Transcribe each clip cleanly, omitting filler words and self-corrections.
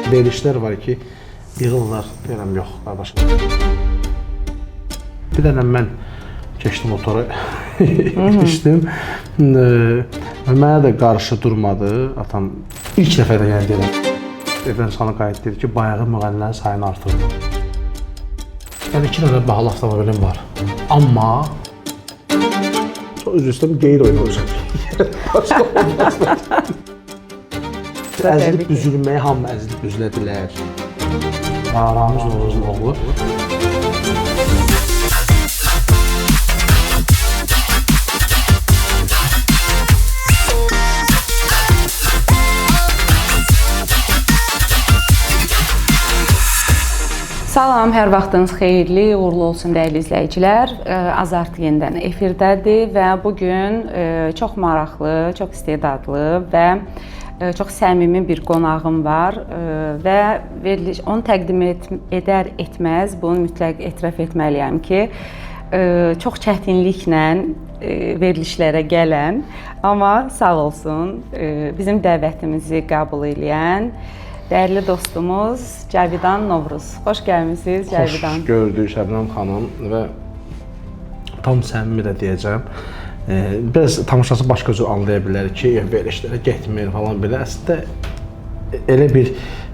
verilişlər var ki, yığırlar, deyirəm, yox, qardaşım. Bir dənə mən keçdim motora, keçdim və mənə də qarşı durmadı. Atam ilk dəfə də yəni deyirəm, evdən sana qayıt dedi ki, bayağı müğənnilərin sayını artırdı. Yəni 2 dənə bahalı avtomobilim var, amma üzr istəyirəm, qeyri oynamışam. Başqa olmaz. Əzilib büzülməyi hamı əzilib büzülə bilər. Ramiz Novruzun oğlu. Salam, hər vaxtınız xeyirli, uğurlu olsun dəyərli izləyicilər. Azart yenidən efirdədir və bugün çox maraqlı, çox istedadlı və çox səmimi bir qonağım var və onu təqdim etməz, bunu mütləq etiraf etməliyəm ki, çox çətinliklə verilişlərə gələn, amma sağ olsun, bizim dəvətimizi qəbul edən dəyərli dostumuz Cavidan Novruz. Xoş gəlmisiniz Cavidan. Xoş gördük Şəbnəm xanım və tam səmimi də deyəcəm. Biraz tamaşaçı başqa cür anlaya bilər ki, verilişlərə getmir falan belə. Əslində elə bir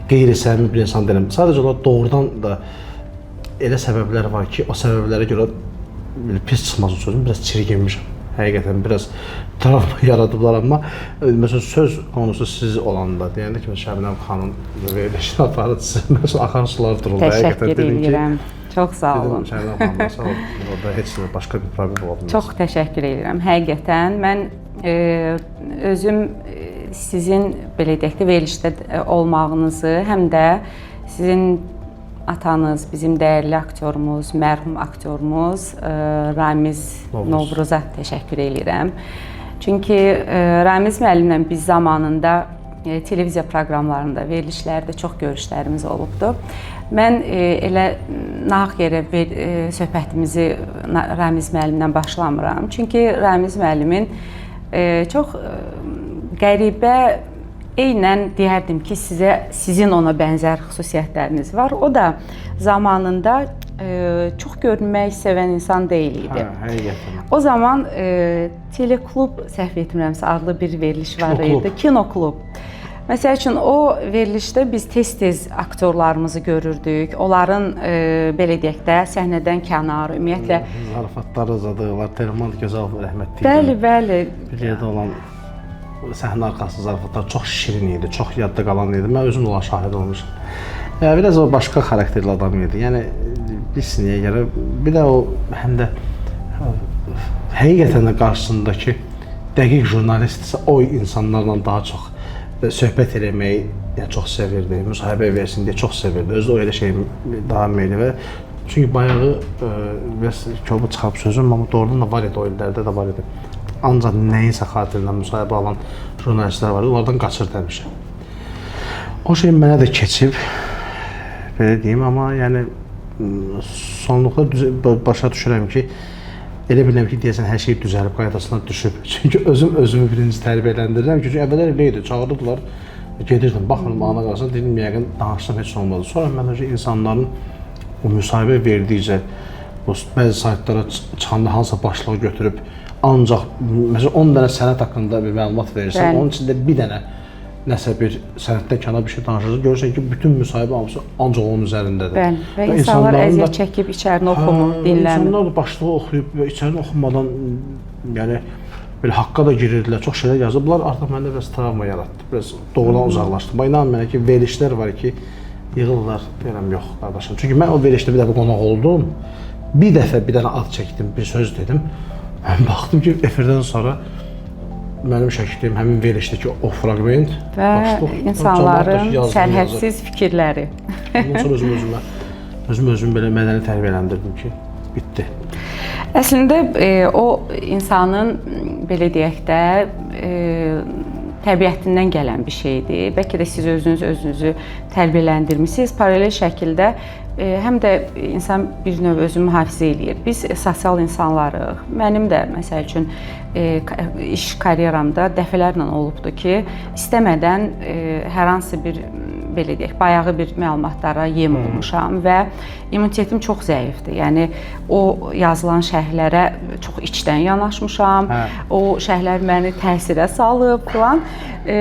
qeyri-səmimi bir insan deyiləm. Sadəcə olaraq doğrudan da elə səbəblər var ki, o səbəblərə görə pis çıxmaz sözüm, biraz çirkinmişəm. Həqiqətən biraz travma yaradıblar, amma məsələn söz konusu siz olanda deyəndə ki, Şəbnəm xanım verilişin aparıcısı, məsələn axan sular duruldu. Təşəkkür edirəm. Çox sağ olun. Şəbnəm xanım, sağ olun. Orada heç başqa bir problem olmaz. Çox təşəkkür edirəm. Həqiqətən mən özüm sizin belə deyək də verilişdə olmağınızı, həm də sizin atanız, bizim dəyərli aktyorumuz, mərhum aktyorumuz Ramiz Novruza təşəkkür edirəm. Çünki Ramiz müəllimlə biz zamanında televiziya proqramlarında, verilişlərdə çox görüşlərimiz olubdu. Mən elə nahaq yerə söhbətimizi Ramiz müəllimlə başlamıram. Çünki Ramiz müəllimin çox qəribə, eynən deyərdim ki, sizin ona bənzər xüsusiyyətləriniz var. O da zamanında çox görünmək sevən insan deyil idi. Həqiqətən. O zaman Teleklub, səhv etmirəmsə, adlı bir veriliş var idi. Kinoklub. Məsəl üçün, o verilişdə biz tez-tez aktorlarımızı görürdük. Onların, belə deyək də, səhnədən kənar, ümumiyyətlə... Zarafatlar uzadıqlar, Telman Gözəl rəhmətli idi. Bəli, bəli. Bir yerdə olan səhnə arxası zarafatlar çox şirin idi, çox yadda qalan idi. Mən özüm olan şahid olmuşum. Biraz o başqa xarakterli adam idi. Yəni, bilsiniyə görə, bir də o, həm də həqiqətən də qarşısındakı dəqiq jurnalistsə, o insanlarla daha çox söhbət eləməyi çox sevirdi, müsahibə versin deyə çox sevirdi. Özü o elə şey daha meyli və çünki bayağı biraz köbü çıxarıb sözüm, amma doğrudan da var idi, o illərdə də var idi. Ancaq nəyinsə xatirinə müsahibə alan jurnalistlər var idi, onlardan qaçırdı həmişə. O şey mənə də keçib, belə deyim, amma yəni sonluqda başa düşürəm ki, elə biləm ki, deyəsən hər şey düzəlib, qaydasına düşüb. Çünki özümü birinci tərbiyələndirirəm ki, əvvəllər elə idi, çağırdıqlar, gedirdim, baxırım, ana qarşısına, dedim, yəqin danışsam heç olmadı. Sonra mən insanların o müsahibə verdikcə, bəzi saytlara çıxanda hansısa başlığı götürüb, ancaq, məsələn, 10 dənə sənət haqqında bir məlumat verirsən, onun içində bir dənə nəsə bir sənətdən kənar bir şey danışırsa, görürsən ki, bütün müsahibə hamısı ancaq onun üzərindədir. Bəli, və insanlar əziyyət çəkib, içərini oxumur, dinləmir. İnsanlar da başlığı oxuyub və içərini oxumadan, yəni, belə haqqa da girirdilər, çox şeylər yazıblar, artıq məndə biraz travma yaratdı, biraz doğrudan uzaqlaşdım. İnanın mənə ki, verilişlər var ki, yığırlar, deyirəm, yox, qardaşım. Çünki mən o verilişdə bir dəfə qonaq oldum, bir dəfə bir dənə ad çəkdim, bir söz dedim, baxdım ki, efirdən sonra mənim çəkdiyim həmin verilişdəki o fraqment və insanların sərhədsiz fikirləri. Ondan sonra özüm belə mədəni tərbiyələndirdim ki, bitdi. Əslində, o insanın, belə deyək də, təbiətindən gələn bir şeydir. Bəlkə də siz özünüzü tərbiyələndirmisiniz. Paralel şəkildə həm də insan bir növ özünü mühafizə eləyir. Biz sosial insanlarıq. Mənim də, məsəl üçün, iş karyeramda dəfələrlə olubdur ki, istəmədən hər hansı bir belə deyək, bayağı bir məlumatlara yem olmuşam və immunitetim çox zəifdir. Yəni o yazılan şərhlərə çox içdən yanaşmışam. O şərhlər məni təsirə salıb filan.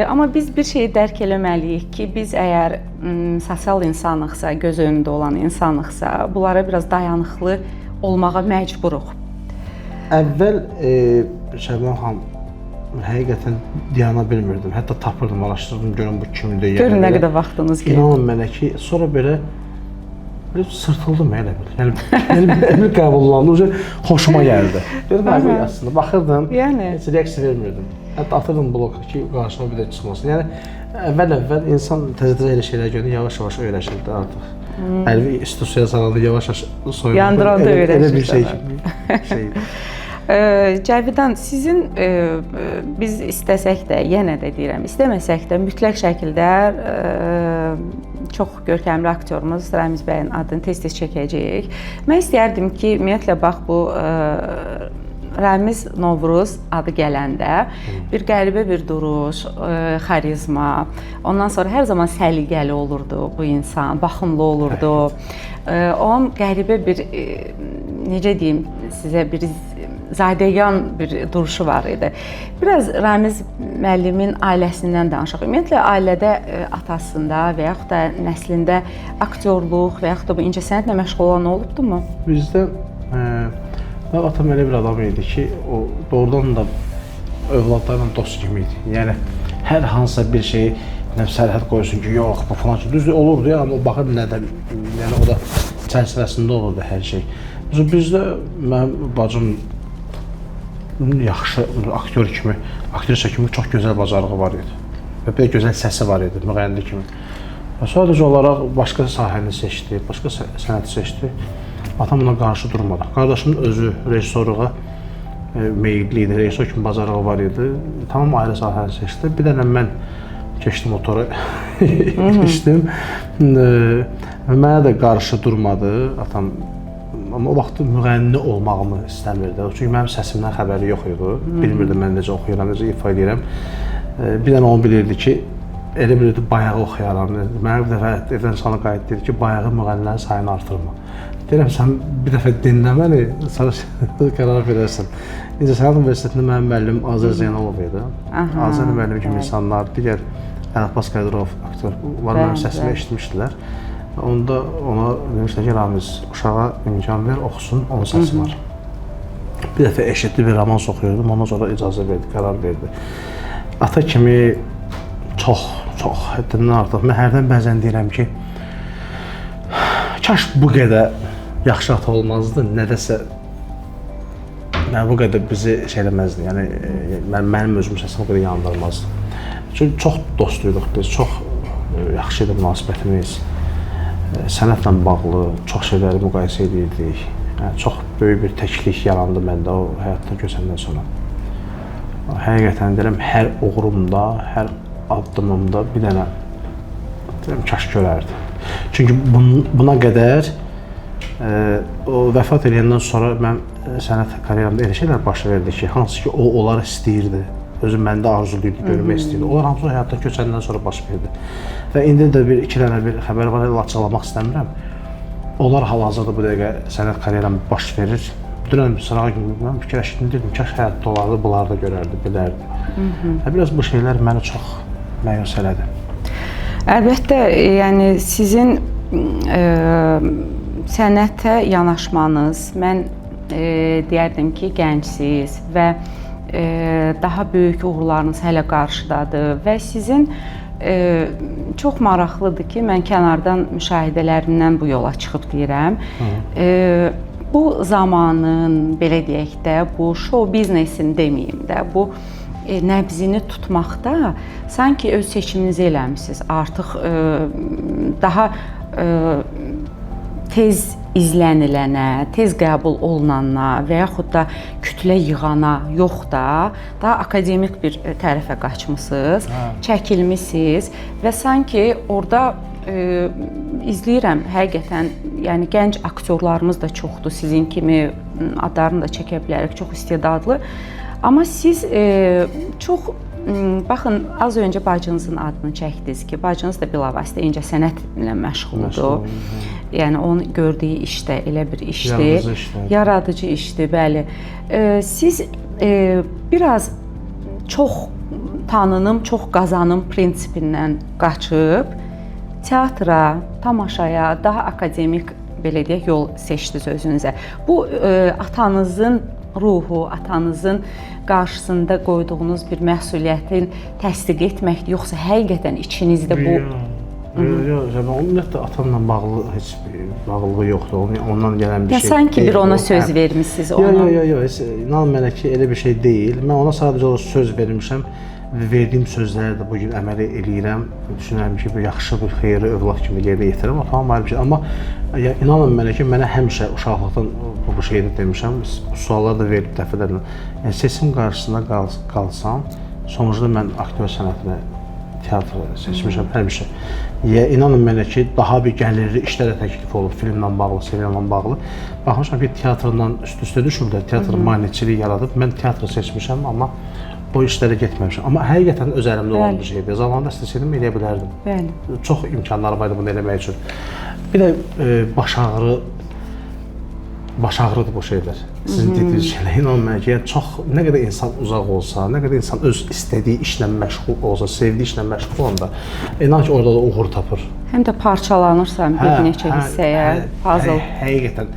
Amma biz bir şeyi dərk eləməliyik ki, biz əgər sosial insanıqsa, göz önündə olan insanıqsa, bunlara biraz dayanıqlı olmağa məcburuq. Əvvəl Şəbnəm xanım, həqiqətən dayana bilmirdim. Hətta tapırdım, araşdırdım, görüm bu kimdir. Görün nə qədər vaxtınız gedir. İnanın mənə ki, sonra belə sırtıldım elə bil. Yəni elmi qəbullandı, xoşuma gəldi. Dedim, aslında baxırdım, heç reaksiya vermirdim. Hətta atırdım bloka ki, qarşıma bir də çıxmasın. Yəni əvvəl insan təzə elə şeylər görür, yavaş-yavaş öyrəşirdi artıq. Əlvi institusiya salanda yavaş-yavaş soyundu. Yandıranda öyrəşirdi. Elə bir şeydir. Cəvidan, sizin biz istəsək də, yenə də deyirəm, istəməsək də mütləq şəkildə çox görkəmli aktyorumuz Ramiz bəyin adını tez-tez çəkəcəyik. Mən istəyərdim ki, ümumiyyətlə bax bu Ramiz Novruz adı gələndə bir qəribə bir duruş, xarizma, ondan sonra hər zaman səliqəli olurdu bu insan, baxımlı olurdu. Onun qəribə bir, necə deyim sizə, bir zadəgan bir duruşu var idi. Biraz Ramiz müəllimin ailəsindən danışaq. Ümumiyyətlə, ailədə atasında və yaxud da nəslində aktyorluq və yaxud da bu incəsənətlə məşğul olan olubdumu? Bizdə atam elə bir adam idi ki, o doğrudan da övladlarla dost kimi idi. Yəni, hər hansısa bir şeyi sərhəd qoysun ki, yox, bu falan ki, düzdür, olurdu ya, amma baxır nədən, yəni o da çərçivəsində olurdu hər şey. Bizdə mənim bacım yaxşı aktyor kimi, aktrisa kimi çox gözəl bacarığı var idi. Və bir gözəl səsi var idi, müğənni kimi. Sadəcə olaraq başqa sahəni seçdi, başqa sənəti seçdi. Atam buna qarşı durmadı. Qardaşımın özü rejissorluğa meyilli idi, rejissor kimi bacarığı var idi. Tamam ayrı sahəni seçdi. Bir dənə mən keçdim motora, keçdim. Mənə də qarşı durmadı atam. Amma o vaxt müğənni olmağımı istəmirdi. Çünki mənim səsimdən xəbəri yox idi. Bilmirdim mən necə oxuyuram, necə ifa edirəm. Bir dənə onu bilirdi ki, elə bilirdi bayağı oxuyaram. Mənə bir dəfə evdən sonra qayıt dedi ki, bayağı müğənnilərin sayını artırma. Deyirəm, sən bir dəfə dinləməni, sonra qərar verərsən. İncəsənət Universitetində mənim müəllim Azər Zeynalov idi. Azər müəllim kimi insanlar, digər Ələbbas Qədirov aktyor var, mənim səsimi eşitmişdilər. Onda ona demişlər ki, Ramiz, uşağa imkan ver, oxusun, onun səsi var. Bir dəfə eşitli bir romans oxuyordum, ondan sonra icazə verdi, qərar verdi. Ata kimi çox, həddindən artıq. Mən hərdən bəzən deyirəm ki, kaş bu qədər yaxşı ata olmazdı, nədəsə bu qədər bizi şey eləməzdi, yəni mənim özüm səsim o qədər yandırmazdı. Çünki çox dostluyduk biz, çox yaxşı idi münasibətimiz. Sənətlə bağlı çox şeyləri müqayisə edirdik. Çox böyük bir təklik yarandı məndə o həyatdan köçəndən sonra. Həqiqətən deyirəm, hər uğurumda, hər addımımda bir dənə kaş görərdi. Çünki buna qədər o vəfat edəndən sonra mən sənət karyeramda elə şeylər baş verdi ki, hansı ki o onları istəyirdi. Özü məndə arzuluydu, görmək istəyirdi. Onlar hamısı həyatdan köçəndən sonra baş verdi. Və indi də iki dənə bir xəbər var, elə açıqlamaq istəmirəm. Onlar hal-hazırda bu dəqiqə sənət karyeram baş verir. Dünən sırağa kimi mən fikirləşdim, dedim, kaş həyatda olardı, bunları da görərdi, bilərdi. Biraz bu şeylər məni çox məyus elədi. Əlbəttə, yəni sizin sənətə yanaşmanız, mən deyərdim ki, gəncsiz və daha böyük uğurlarınız hələ qarşıdadır və sizin çox maraqlıdır ki, mən kənardan müşahidələrindən bu yola çıxıb deyirəm. Bu zamanın, belə deyək də, bu show biznesin deməyim də, bu nəbzini tutmaqda sanki öz seçiminizi eləmişsiniz. Artıq daha tez izlənilənə, tez qəbul olunana və yaxud da kütlə yığana yox da, daha akademik bir tərəfə qaçmısınız, çəkilmisiniz və sanki orada izləyirəm, həqiqətən, yəni gənc aktyorlarımız da çoxdur, sizin kimi adlarını da çəkə bilərik, çox istedadlı. Amma siz çox baxın, az öncə bacınızın adını çəkdiniz ki, bacınız da bilavasitə incəsənətlə məşğuldur. Yəni onun gördüyü iş də elə bir işdir. Yaradıcı işdir, bəli. Siz biraz çox tanınım, çox qazanım prinsipindən qaçıb teatra, tamaşaya, daha akademik belə deyək yol seçdiniz özünüzə. Bu atanızın ruhu, atanızın qarşısında qoyduğunuz bir məsuliyyətin təsdiq etməkdir, yoxsa həqiqətən içinizdə bu? Yox, ümumiyyətlə atamla bağlı heç bir bağlılığı yoxdur. Ondan gələn bir şey. Sanki bir ona söz vermisiniz ona. Yox, inan mənə ki, elə bir şey deyil. Mən ona sadəcə o söz vermişəm və verdiyim sözləri də bugün əməl edirəm. Düşünürəm ki, bir yaxşı, bir xeyirli övlad kimi yerinə yetirəm. O tamam ayrı bir şey. Amma inanın mənə ki, mənə həmişə uşaqlıqdan bu şeyi demişəm. Bu sualları da verib dəfələrlə. Yəni seçim qarşısında qalsam, sonucda mən aktyor sənətini, teatr seçmişəm həmişə. İnanın mənə ki, daha bir gəlirli işlərə təklif olub, filmlə bağlı, serialla bağlı. Baxmışam ki, teatrdan üst-üstə düşüblər, teatr maneçilik yaradıb. Mən teatrı seçmişəm, amma o işlərə getməmişəm. Amma həqiqətən öz əlimdə olan bir şeydir. Zamanında istəsəydim eləyə bilərdim. Bəli. Çox imkanlar var idi bunu eləmək üçün. Bir də baş ağrıdır bu şeylər. Sizin dediyiniz şeylər. İnanın mənə ki, çox nə qədər insan uzaq olsa, nə qədər insan öz istədiyi işlə məşğul olsa, sevdiyi işlə məşğul olanda, inan ki, orada da uğur tapır. Həm də parçalanırsan bir neçə hissəyə, puzzle. Həqiqətən.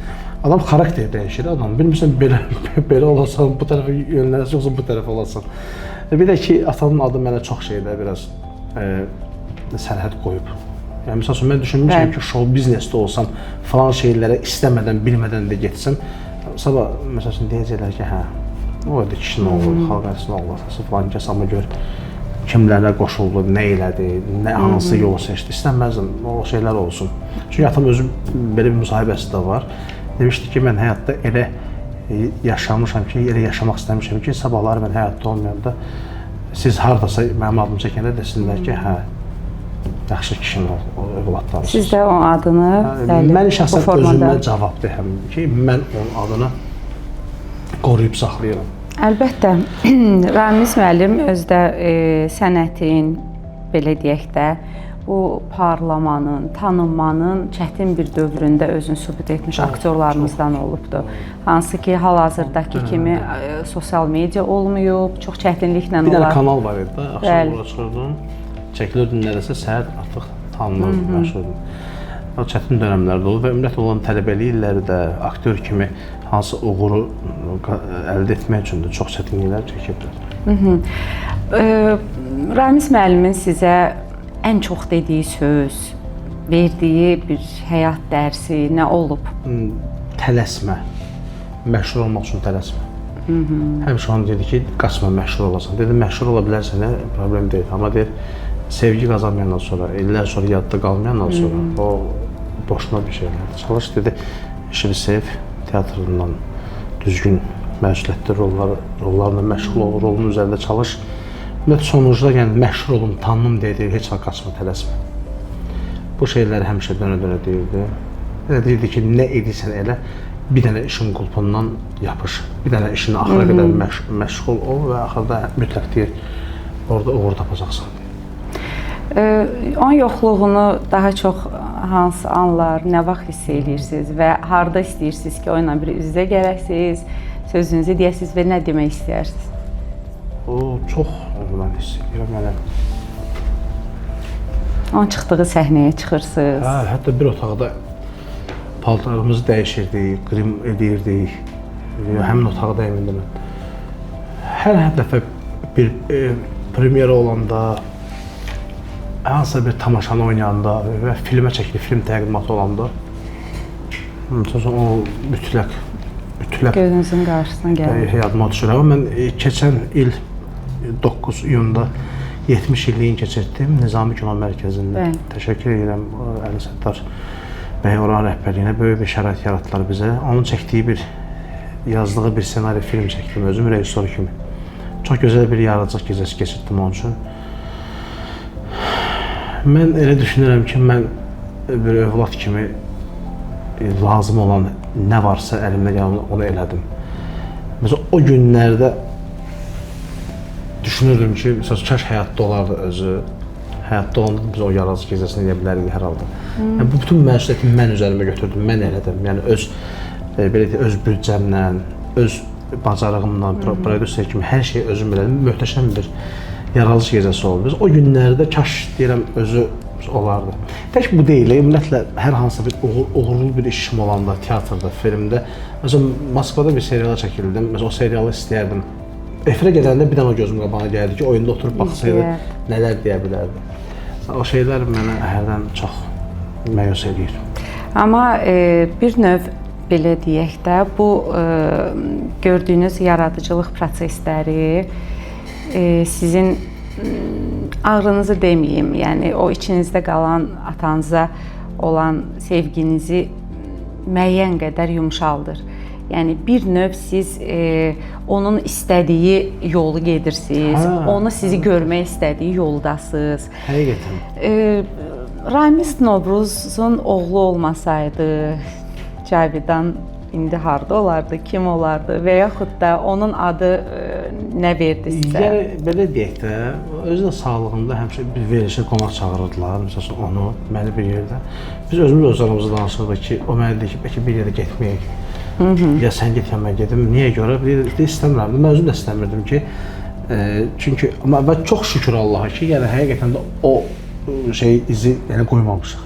Adam xarakter dəyişir, adam. Bilmirsən, belə olasan, bu tərəfə yönlənirsən, yoxsa bu tərəfə olasan. Bir də ki, atamın adı mənə çox şeydə biraz sərhəd qoyub. Yəni, misal üçün, mən düşünmüşəm ki, show biznesdə olsam, falan şeylərə istəmədən, bilmədən də getsəm, sabah, misal üçün, deyəcəklər ki, hə, o da kişinin oğlu, xalq arasının oğlu, əsası falan kəs, amma gör, kimlərlə qoşuldu, nə elədi, hansı yolu seçdi, istəməzdim, o şeylər olsun. Çünki atam özü belə bir müsahibəsi də var. Demişdi ki, mən həyatda elə yaşamışam ki, elə yaşamaq istəmişəm ki, sabahları mən həyatda olmayanda siz haradasa mənim adımı çəkəndə desinlər ki, hə, yaxşı kişinin övladlarısınız. Siz də o adını mən şəxsən özümə cavabdehəm ki, mən onun adını qoruyub saxlayıram. Əlbəttə, Ramiz müəllim özdə sənətin, belə deyək də, bu parlamanın, tanınmanın çətin bir dövründə özünü sübut etmiş aktyorlarımızdan olubdur. Hansı ki, hal-hazırdakı kimi sosial media olmayıb, çox çətinliklə olar. Bir dənə kanal var idi, axşam ora çıxırdım, çəkilirdin nədəsə, səhər artıq tanınır, məşhurdur. O çətin dönəmlərdə olub və ümumiyyətlə olan tələbəlik illəri də aktyor kimi hansı uğuru əldə etmək üçün də çox çətinliklər çəkiblər. Ramiz müəllimin sizə ən çox dediyi söz, verdiyi bir həyat dərsi nə olub? Tələsmə. Məşhur olmaq üçün tələsmə. Həmişə onu dedi ki, qaçma, məşhur olasan. Dedim, məşhur ola bilərsən, problem deyil. Amma deyir, sevgi qazanmayandan sonra, illər sonra yadda qalmayandan sonra o boşuna bir şeylərdir. Çalış, dedi, işini sev, teatrından düzgün məsuliyyətli rollarla məşğul ol, rolun üzərində çalış. Sonucda yəni məşhur olum, tanınım deyir, heç vaxt qaçma, tələsmə. Bu şeyləri həmişə dönə-dönə deyirdi. Deyirdi ki, nə edirsən elə, bir dənə işin qulpundan yapış. Bir dənə işin axıra qədər məşğul ol və axırda mütləq deyir, orada uğur tapacaqsan. Onun yoxluğunu daha çox hansı anlar, nə vaxt hiss edirsiniz və harda istəyirsiniz ki, onunla bir üz-üzə gələsiniz, sözünüzü deyəsiniz və nə demək istəyirsiniz? O çox onu mən hiss edirəm mənə. Onun çıxdığı səhnəyə çıxırsınız. Hə, hətta bir otaqda paltarımızı dəyişirdik, qrim edirdik. Həmin otaqda idim mən. Hər dəfə bir premyera olanda, hansısa bir tamaşanı oynayanda və filmə çəkili, film təqdimatı olanda o mütləq gözünüzün qarşısına gəlir. Yadıma düşür. Mən keçən il 9 iyunda 70 illiyin keçirtdim Nizami Kino Mərkəzində. Təşəkkür edirəm Əli Səttar bəy oranın rəhbərliyinə. Böyük bir şərait yaratdılar bizə. Onun çəkdiyi bir, yazdığı bir senari film çəkdim özüm rejissor kimi. Çox gözəl bir yaradıcılıq gecəsi keçirtdim onun üçün. Mən elə düşünürəm ki, mən bir övlad kimi lazım olan nə varsa əlimdə gələn onu elədim. Məsələn, o günlərdə düşünürdüm ki, məsələn, kaş həyatda olardı özü. Həyatda olanda biz o yaradıcı gecəsini edə bilərdik hər halda. Yəni bu bütün məsuliyyəti mən üzərimə götürdüm, mən elədim. Yəni öz belə deyək, öz büdcəmlə, öz bacarığımla, prodüser kimi hər şeyi özüm elədim. Möhtəşəm bir yaradıcı gecəsi oldu. Biz o günlərdə kaş deyirəm özü olardı. Tək bu deyil, ümumiyyətlə hər hansı bir uğurlu bir işim olanda, teatrda, filmdə, məsələn, Moskvada bir seriala çəkildim. Məsələn, o serialı istəyərdim. Efirə gedəndə bir dənə o gözüm qabağına gəldi ki, oyunda oturub baxsaydı nələr deyə bilərdi. O şeylər mənə hərdən çox məyus edir. Amma bir növ belə deyək də, bu gördüyünüz yaradıcılıq prosesləri sizin ağrınızı deməyim, yəni o içinizdə qalan atanıza olan sevginizi müəyyən qədər yumşaldır. Yəni bir növ siz onun istədiyi yolu gedirsiniz, onu sizi görmək istədiyi yoldasınız. Həqiqətən. Ramiz Novruzun oğlu olmasaydı, Cavidan indi harda olardı, kim olardı və yaxud da onun adı nə verdi sizə? Yəni belə deyək də, özü də sağlığında həmişə bir verilişə qonaq çağırırdılar, məsələn onu, məni bir yerdə. Biz özümüz öz aramızda danışırdıq ki, o mənə deyir ki, bəlkə bir yerdə getməyək. Ya sən get, ya mən gedim. Niyə görə? İstəmirəm. Mən özüm də istəmirdim ki, çünki amma mən çox şükür Allaha ki, yəni həqiqətən də o şey izi yəni qoymamışıq.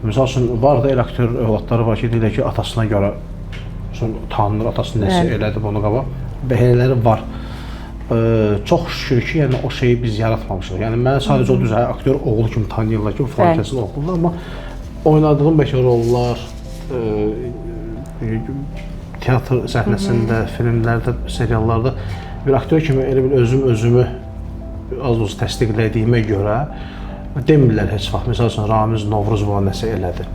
Məsəl üçün var da elə aktyor övladları var ki, deyirlər ki, atasına görə tanınır, atası nəsə elədi bunu qabaq. Belələri var. Çox şükür ki, yəni o şeyi biz yaratmamışıq. Yəni mən sadəcə o düz aktyor oğlu kimi tanıyırlar ki, falan kəsin oğludur, amma oynadığım bəlkə rollar, teatr səhnəsində, filmlərdə, seriallarda bir aktyor kimi elə bir özümü az da olsa təsdiqlədiyimə görə demirlər heç vaxt. Məsəl üçün Ramiz Novruz bana nəsə elədi.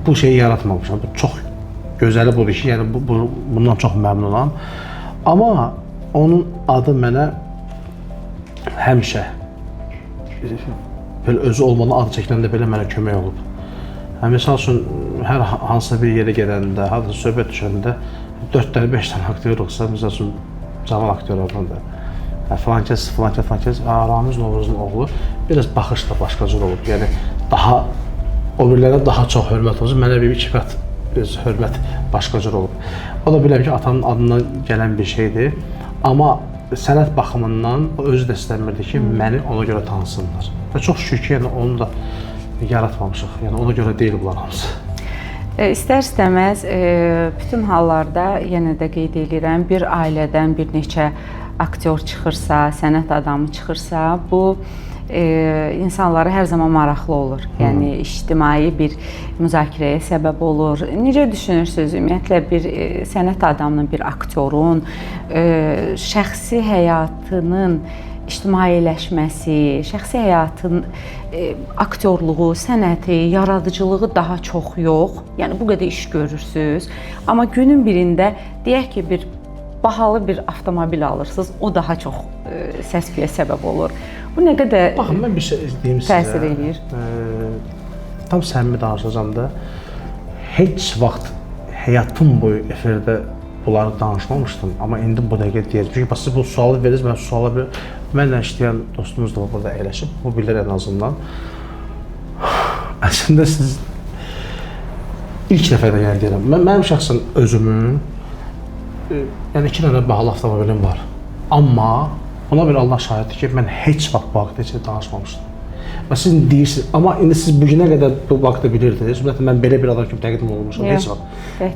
Bu şeyi yaratmamışam. Bu çox gözəli budur ki, yəni bundan çox məmnunam. Amma onun adı mənə həmişə belə özü olmadan adı çəkiləndə belə mənə kömək olub. Məsəl üçün hər hansısa bir yerə gedəndə, hansısa söhbət düşəndə 4 dənə, 5 dənə aktyor yoxsa, məsəl üçün cavan aktyorlardan da filankəs, Ramiz Novruzun oğlu biraz baxış da başqa cür olub. Yəni daha o birilərə daha çox hörmət olsun, mənə bir iki qat hörmət başqa cür olub. O da biləm ki, atanın adından gələn bir şeydir. Amma sənət baxımından o özü də istəmirdi ki, məni ona görə tanısınlar. Və çox şükür ki, yəni onu da yaratmamışıq. Yəni ona görə deyil bunlar hamısı. İstər-istəməz bütün hallarda yenə də qeyd edirəm, bir ailədən bir neçə aktyor çıxırsa, sənət adamı çıxırsa, bu insanlara hər zaman maraqlı olur. Yəni ictimai bir müzakirəyə səbəb olur. Necə düşünürsünüz? Ümumiyyətlə bir sənət adamının, bir aktyorun şəxsi həyatının ictimailəşməsi, şəxsi həyatın aktyorluğu, sənəti, yaradıcılığı daha çox yox. Yəni bu qədər iş görürsüz. Amma günün birində deyək ki, bir bahalı bir avtomobil alırsınız, o daha çox səs-küyə səbəb olur. Bu nə qədər baxın, mən bir şey deyim sizə. Təsir edir? Tam səmimi danışacağam da, heç vaxt həyatım boyu efirdə bunları danışmamışdım, amma indi bu dəqiqə deyəcəm. Çünki siz bu sualı verirsiniz, mən suala mənlə işləyən dostumuz da burada əyləşib, bu bilir ən azından. Əslində siz ilk dəfə də yəni deyirəm, mənim şəxsən özümün yəni 2 dənə bahalı avtomobilim var. Amma ona bir Allah şahiddir ki, mən heç vaxt bu haqda heç danışmamışdım. Və siz deyirsiniz, amma indi siz bu günə qədər bu haqda bilirdiniz. Ümumiyyətlə mən belə bir adam kimi təqdim olmuşam, heç vaxt.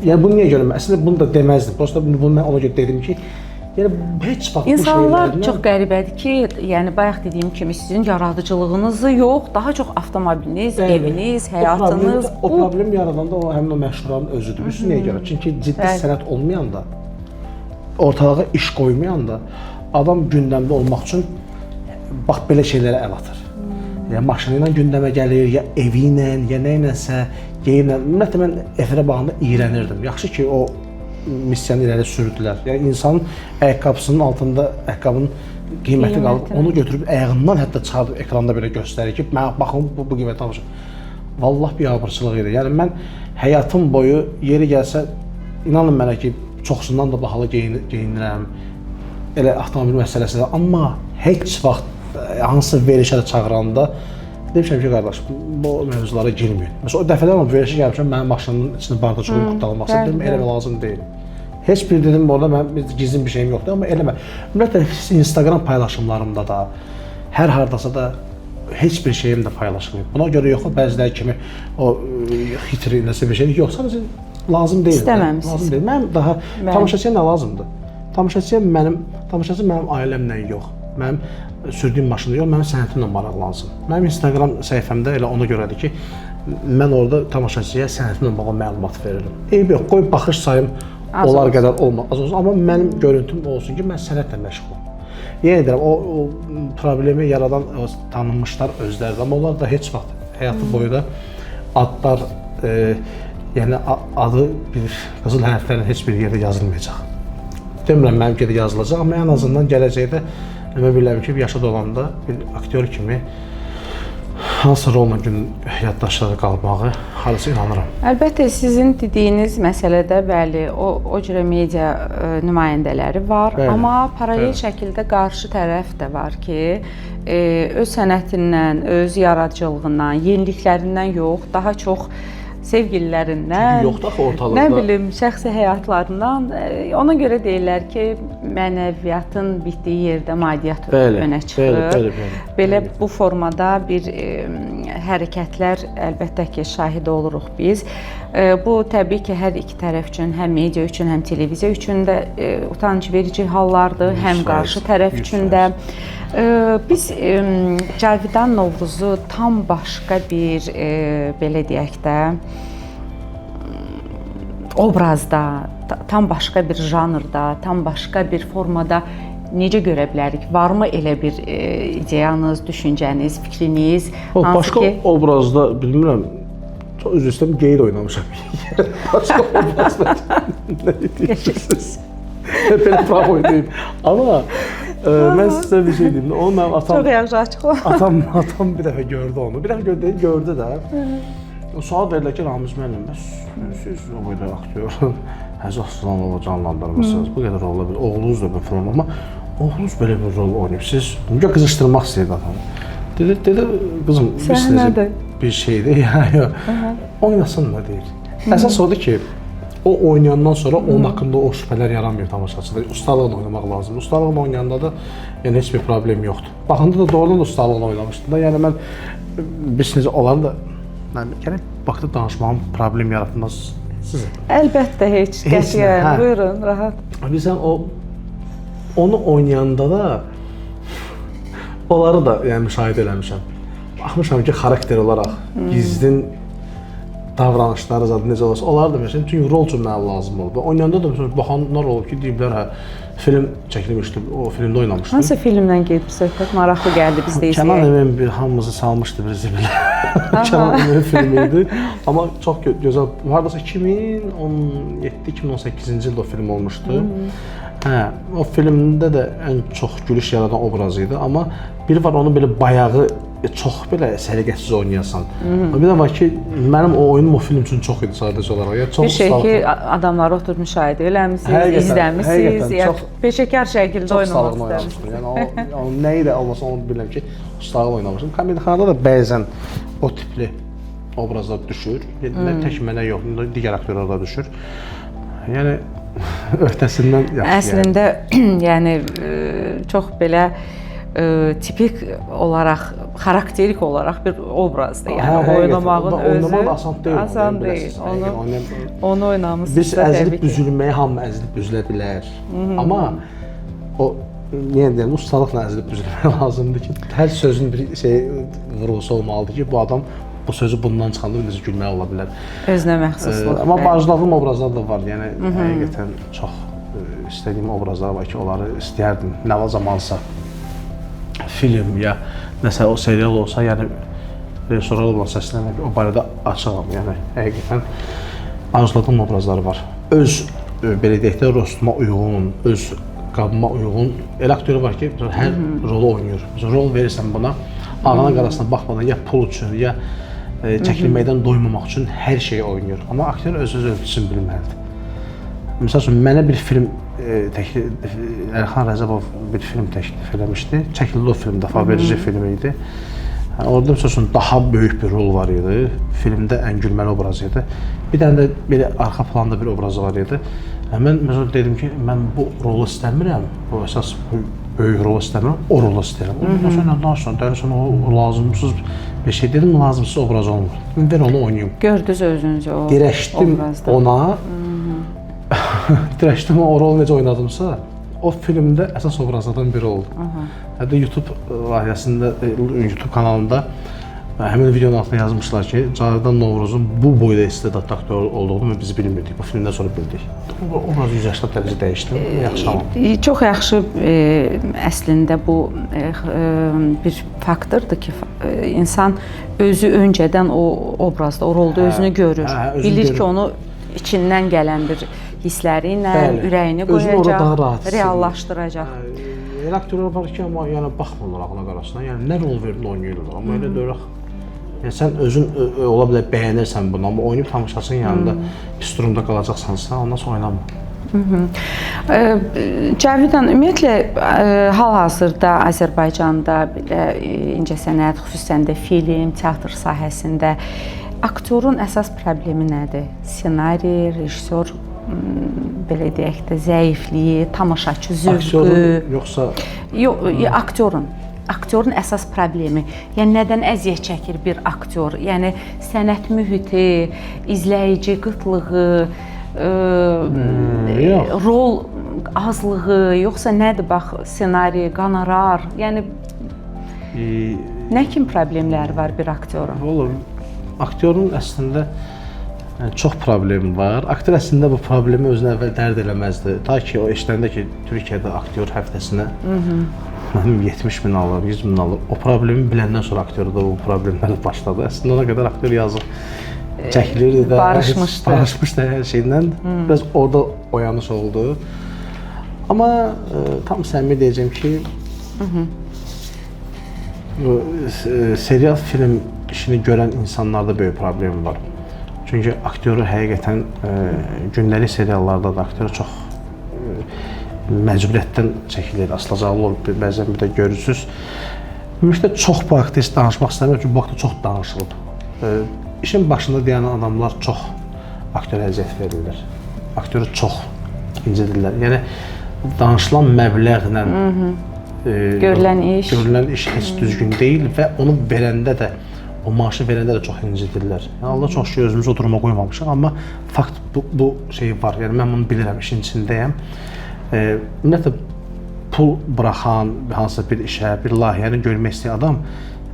Yəni bunu niyə görə? Əslində bunu da deməzdim. Prosta bunu mən ona görə dedim ki, yəni heç vaxt bu şeylərdən İnsanlar çox qəribədir ki, yəni bayaq dediyim kimi sizin yaradıcılığınız yox, daha çox avtomobiliniz, eviniz, həyatınız. O problem yaradanda o həmin o məşhuranın özüdür. Üstü niyə görə? Çünki ciddi sənət olmayanda, ortalığa iş qoymayanda adam gündəmdə olmaq üçün bax belə şeylərə əl atır. Ya maşını ilə gündəmə gəlir, ya evi ilə, ya nə iləsə, geyimlə. Ümumiyyətlə mən efirə baxanda iyrənirdim. Yaxşı ki, o missiyanı irəli sürdülər. Yəni insanın ayaqqabısının altında ayaqqabının qiyməti qalıb, onu götürüb ayağından hətta çıxardıb ekranda belə göstərir ki, mən baxın bu qiymətə almışam. Vallah bir abırçılıq idi. Yəni mən həyatım boyu yeri gəlsə, inanın mənə ki, çoxsundan da bahalı geyinirəm. elə avtomobil məsələsidir, amma heç vaxt hansı verilişə də çağıranda demişəm ki, qardaş, bu mövzulara girməyin. Məsələn, o dəfələrlə verilişə gəlmişəm, mənim maşınımın içində bardaçoğunu qurtarmaq istədim, eləmə lazım deyil. Heç bir dedim, orada mənim gizlin bir şeyim yoxdur, amma eləmə. Ümumiyyətlə, Instagram paylaşımlarımda da, hər hardasa da heç bir şeyim də paylaşılmıyor. Buna görə yox, bəziləri kimi o xitri nəsə bir şeydir, yox, sadəcə lazım deyil. İstəməmisiniz. Lazım deyil. Mənim daha tamaşaçıya nə lazımdır? Tamaşaçı mənim ailəmlə yox, mənim sürdüyüm maşında yox, mənim sənətimlə maraqlansın. Mənim Instagram səhifəmdə elə ona görədir ki, mən orada tamaşaçıya sənətimlə bağlı məlumat verirəm. Eybi yox, qoy baxış sayım onlar qədər olmaz, amma mənim görüntüm olsun ki, mən sənətlə məşğulum. Yenə deyirəm, o problemi yaradan tanınmışlar özləridir, amma onlar da heç vaxt həyatı boyu da adlar, yəni adı bir qızıl hərflərlə heç bir yerdə yazılmayacaq. Demirəm mənim ki, yazılacaq, amma ən azından gələcəkdə mən bilirəm ki, yaşada olanda bir aktyor kimi hansı rolla yaddaşlara qalmağı harası inanıram. Əlbəttə, sizin dediyiniz məsələdə bəli, o cürə media nümayəndələri var, bəli, amma paralel şəkildə qarşı tərəf də var ki, öz sənətindən, öz yaradıcılığından, yeniliklərindən yox, daha çox sevgililərindən, nə bilim, şəxsi həyatlarından, ona görə deyirlər ki, mənəviyyatın bitdiyi yerdə maddiyyat önə çıxır. Belə bu formada bir hərəkətlər əlbəttə ki, şahid oluruq biz. Bu, təbii ki, hər iki tərəf üçün, həm media üçün, həm televiziya üçün də utanc verici hallardır, həm qarşı tərəf üçün də. Biz Cavidan Novruzu tam başqa bir, belə deyək də, obrazda, tam başqa bir janrda, tam başqa bir formada necə görə bilərik? Varmı elə bir ideyanız, düşüncəniz, fikriniz? Başqa obrazda, bilmirəm, çox üzr istəyirəm, qeyd oynamışam. Başqa obrazda nə deyirsiniz? Belə praf oynayayım. Amma mən sizə bir şey deyim. Onu mənim atam... Çox yaxşı açıq o. Atam bir dəfə gördü onu. Bir dəfə gördü də. Sual verirlər ki, Ramiz müəllim, siz o qədər aktyor, Həzi Aslanovu canlandırmışsınız. Bu qədər rol olabilir. Oğlunuz da bir film, amma oğlunuz belə bir rol oynayıb. Siz qızışdırmaq istəyirdi atamı. Dedi, qızım, bir şeydir. Oynasın da deyir. Əsas odur ki, o oynayandan sonra onun haqqında o şübhələr yaranmıyor tamaşaçıda. Ustalıqla oynamaq lazımdır. Ustalıqla oynayanda da yəni heç bir problem yoxdur. Baxanda da doğrudan da ustalıqla oynamışdım da. Yəni mən bilirsiniz, onları da gərək vaxtda danışmağım problem yaratmaz sizə. Əlbəttə, heç qətiyyən. Buyurun, rahat. Bilirsən, onu oynayanda da onları da müşahidə eləmişəm. Baxmışam ki, xarakter olaraq gizlin davranışları zaten necə olursa, onları da məsələn, çünki rol üçün mənə lazım oldu. Oynayanda da məsələn, baxanlar olub ki, deyiblər, film çəkilmişdi, o filmdə oynamışdım. Hansı filmdən gedib söhbət? Maraqlı gəldi, biz də izləyək. Kənan Əmin bir hamımızı salmışdı bir zibilə. Kənan Əmin filmiydi, amma çox gözəl, haradasa 2017-2018-ci ildə o film olmuşdu. O filmdə də ən çox gülüş yaradan obraz idi, amma biri var onun belə bayağı çox belə səliqəsiz oynayasan. Bir də var ki, mənim o oyunum o film üçün çox idi sadəcə olaraq. Bir şey ki, adamları oturub müşahidə eləmişsiniz, izləmişsiniz, peşəkar şəkildə oynamaq istəmişsiniz. Yəni, nə ilə olmasa onu bilirəm ki, ustalıqla oynamışım. Komediyxanada da bəzən o tipli obrazlar düşür. Tək mənə yox, digər aktyorlar da düşür. Yəni, öhdəsindən yaxşı. Əslində, yəni, çox belə tipik olaraq, xarakterik olaraq bir obrazdır. Yəni, oynamağın özü asan deyil. Onu oynamışsınız. Biz əzilib büzülməyə hamı əzilib büzülə bilər. Amma o, yenə deyəm, ustalıqla əzilib büzülmək lazımdır ki, hər sözün bir vurğusu olmalıdır ki, bu adam bu sözü bundan çıxanda bizi gülmək ola bilər. Özünə məxsusluq. Amma marjinalım obrazlar da var. Yəni, həqiqətən çox istədiyim obrazlar var ki, onları istəyərdim. Nə zamansa film ya nəsə o serial olsa, yəni rejissorlar olan səslənmək, o barədə açığam. Yəni, həqiqətən arzuladığım obrazları var. Öz, belə deyək də, rostuma uyğun, öz qabıma uyğun elə aktörü var ki, hər rolu oynayır. Rol verirsən buna, ağına qarasına baxmadan ya pul üçün, ya çəkilməkdən doymamaq üçün hər şeyi oynayır. Amma aktyor öz ölçüsünü bilməlidir. Məsəl üçün, mənə bir film Əlixan Rəzəbov bir film təklif eləmişdi. Çəkildi o film, Dəfa Verici filmi idi. Orada məsələn daha böyük bir rol var idi. Filmdə ən gülməli obraz idi. Bir dənə də belə arxa planda bir obraz var idi. Mən məsələn dedim ki, mən bu rolu istəmirəm. Bu əsas böyük rol istəmirəm, o rolu istəyirəm. Ondan sonra danışsan, deyirsən o lazımsız bir şey dedim, lazımsız obraz olmur. Ver onu oynayım. Gördünüz özünüzü o dirəşdim obrazda. ona. Dirəşdim o rolu necə oynadımsa, o filmdə əsas obrazlardan biri oldu. Hətta YouTube layihəsində, YouTube kanalında həmin videonun altına yazmışlar ki, Cavidan Novruzun bu boyda istedadlı aktyor olduğunu biz bilmirdik. Bu filmdən sonra bildik. O obraz 180 dərəcə dəyişdi. Yaxşı ama. Çox yaxşı əslində bu bir faktordur ki, insan özü öncədən o obrazda, o rolda özünü görür. Bilir ki, onu içindən gələn bir hissləri ilə ürəyini qoyacaq, reallaşdıracaq. Elə aktyorlar var ki, amma yəni baxmırlar ağına qarasına. Yəni nə rol verdin oynayırlar, amma elə deyirək. Yəni sən özün ola bilər bəyənirsən bunu, amma oynayıb tamaşaçının yanında pis durumda qalacaqsansa, ondan sonra oynama. Cavidan, ümumiyyətlə hal-hazırda Azərbaycanda belə incəsənət, xüsusən də film, teatr sahəsində aktyorun əsas problemi nədir? Ssenari, rejissor, belə deyək də, zəifliyi, tamaşaçı zövqü. Aktyorun yoxsa? Yox, aktyorun. Aktyorun əsas problemi. Yəni nədən əziyyət çəkir bir aktyor? Yəni sənət mühiti, izləyici qıtlığı, rol azlığı, yoxsa nədir bax, ssenari, qonorar? Yəni nə kimi problemləri var bir aktyorun? Vallahi aktyorun əslində çox problemi var. Aktyor əslində bu problemi özünə əvvəl dərd eləməzdi. Ta ki o eşidəndə ki, Türkiyədə aktyor həftəsinə 70.000 alır, 100.000 alır. O problemi biləndən sonra aktyorda bu problemlər başladı. Əslində ona qədər aktyor yazıq çəkilirdi də, barışmışdı hər şeydən. Biraz orada oyanış oldu. Amma tam səmimi deyəcəm ki, serial film işini görən insanlarda böyük problem var. Çünki aktyoru həqiqətən gündəlik seriallarda da aktyoru çox məcburiyyətdən çəkilir, asılacaqlı olub, bəzən bir də görürsünüz. Ümumiyyətlə çox bu haqda heç danışmaq istəmirəm ki, bu haqda çox danışılıb. İşin başında deyən adamlar çox aktyora əziyyət verirlər. Aktyoru çox incidirlər. Yəni danışılan məbləğlə görülən iş heç düzgün deyil və onu verəndə də, o maaşı verəndə də çox incidirlər. Yəni Allah çox şükür özümüzü o duruma qoymamışıq, amma fakt bu şey var. Yəni mən bunu bilirəm, işin içindəyəm. Ümumiyyətlə pul buraxan hansısa bir işə, bir layihəni görmək istəyən adam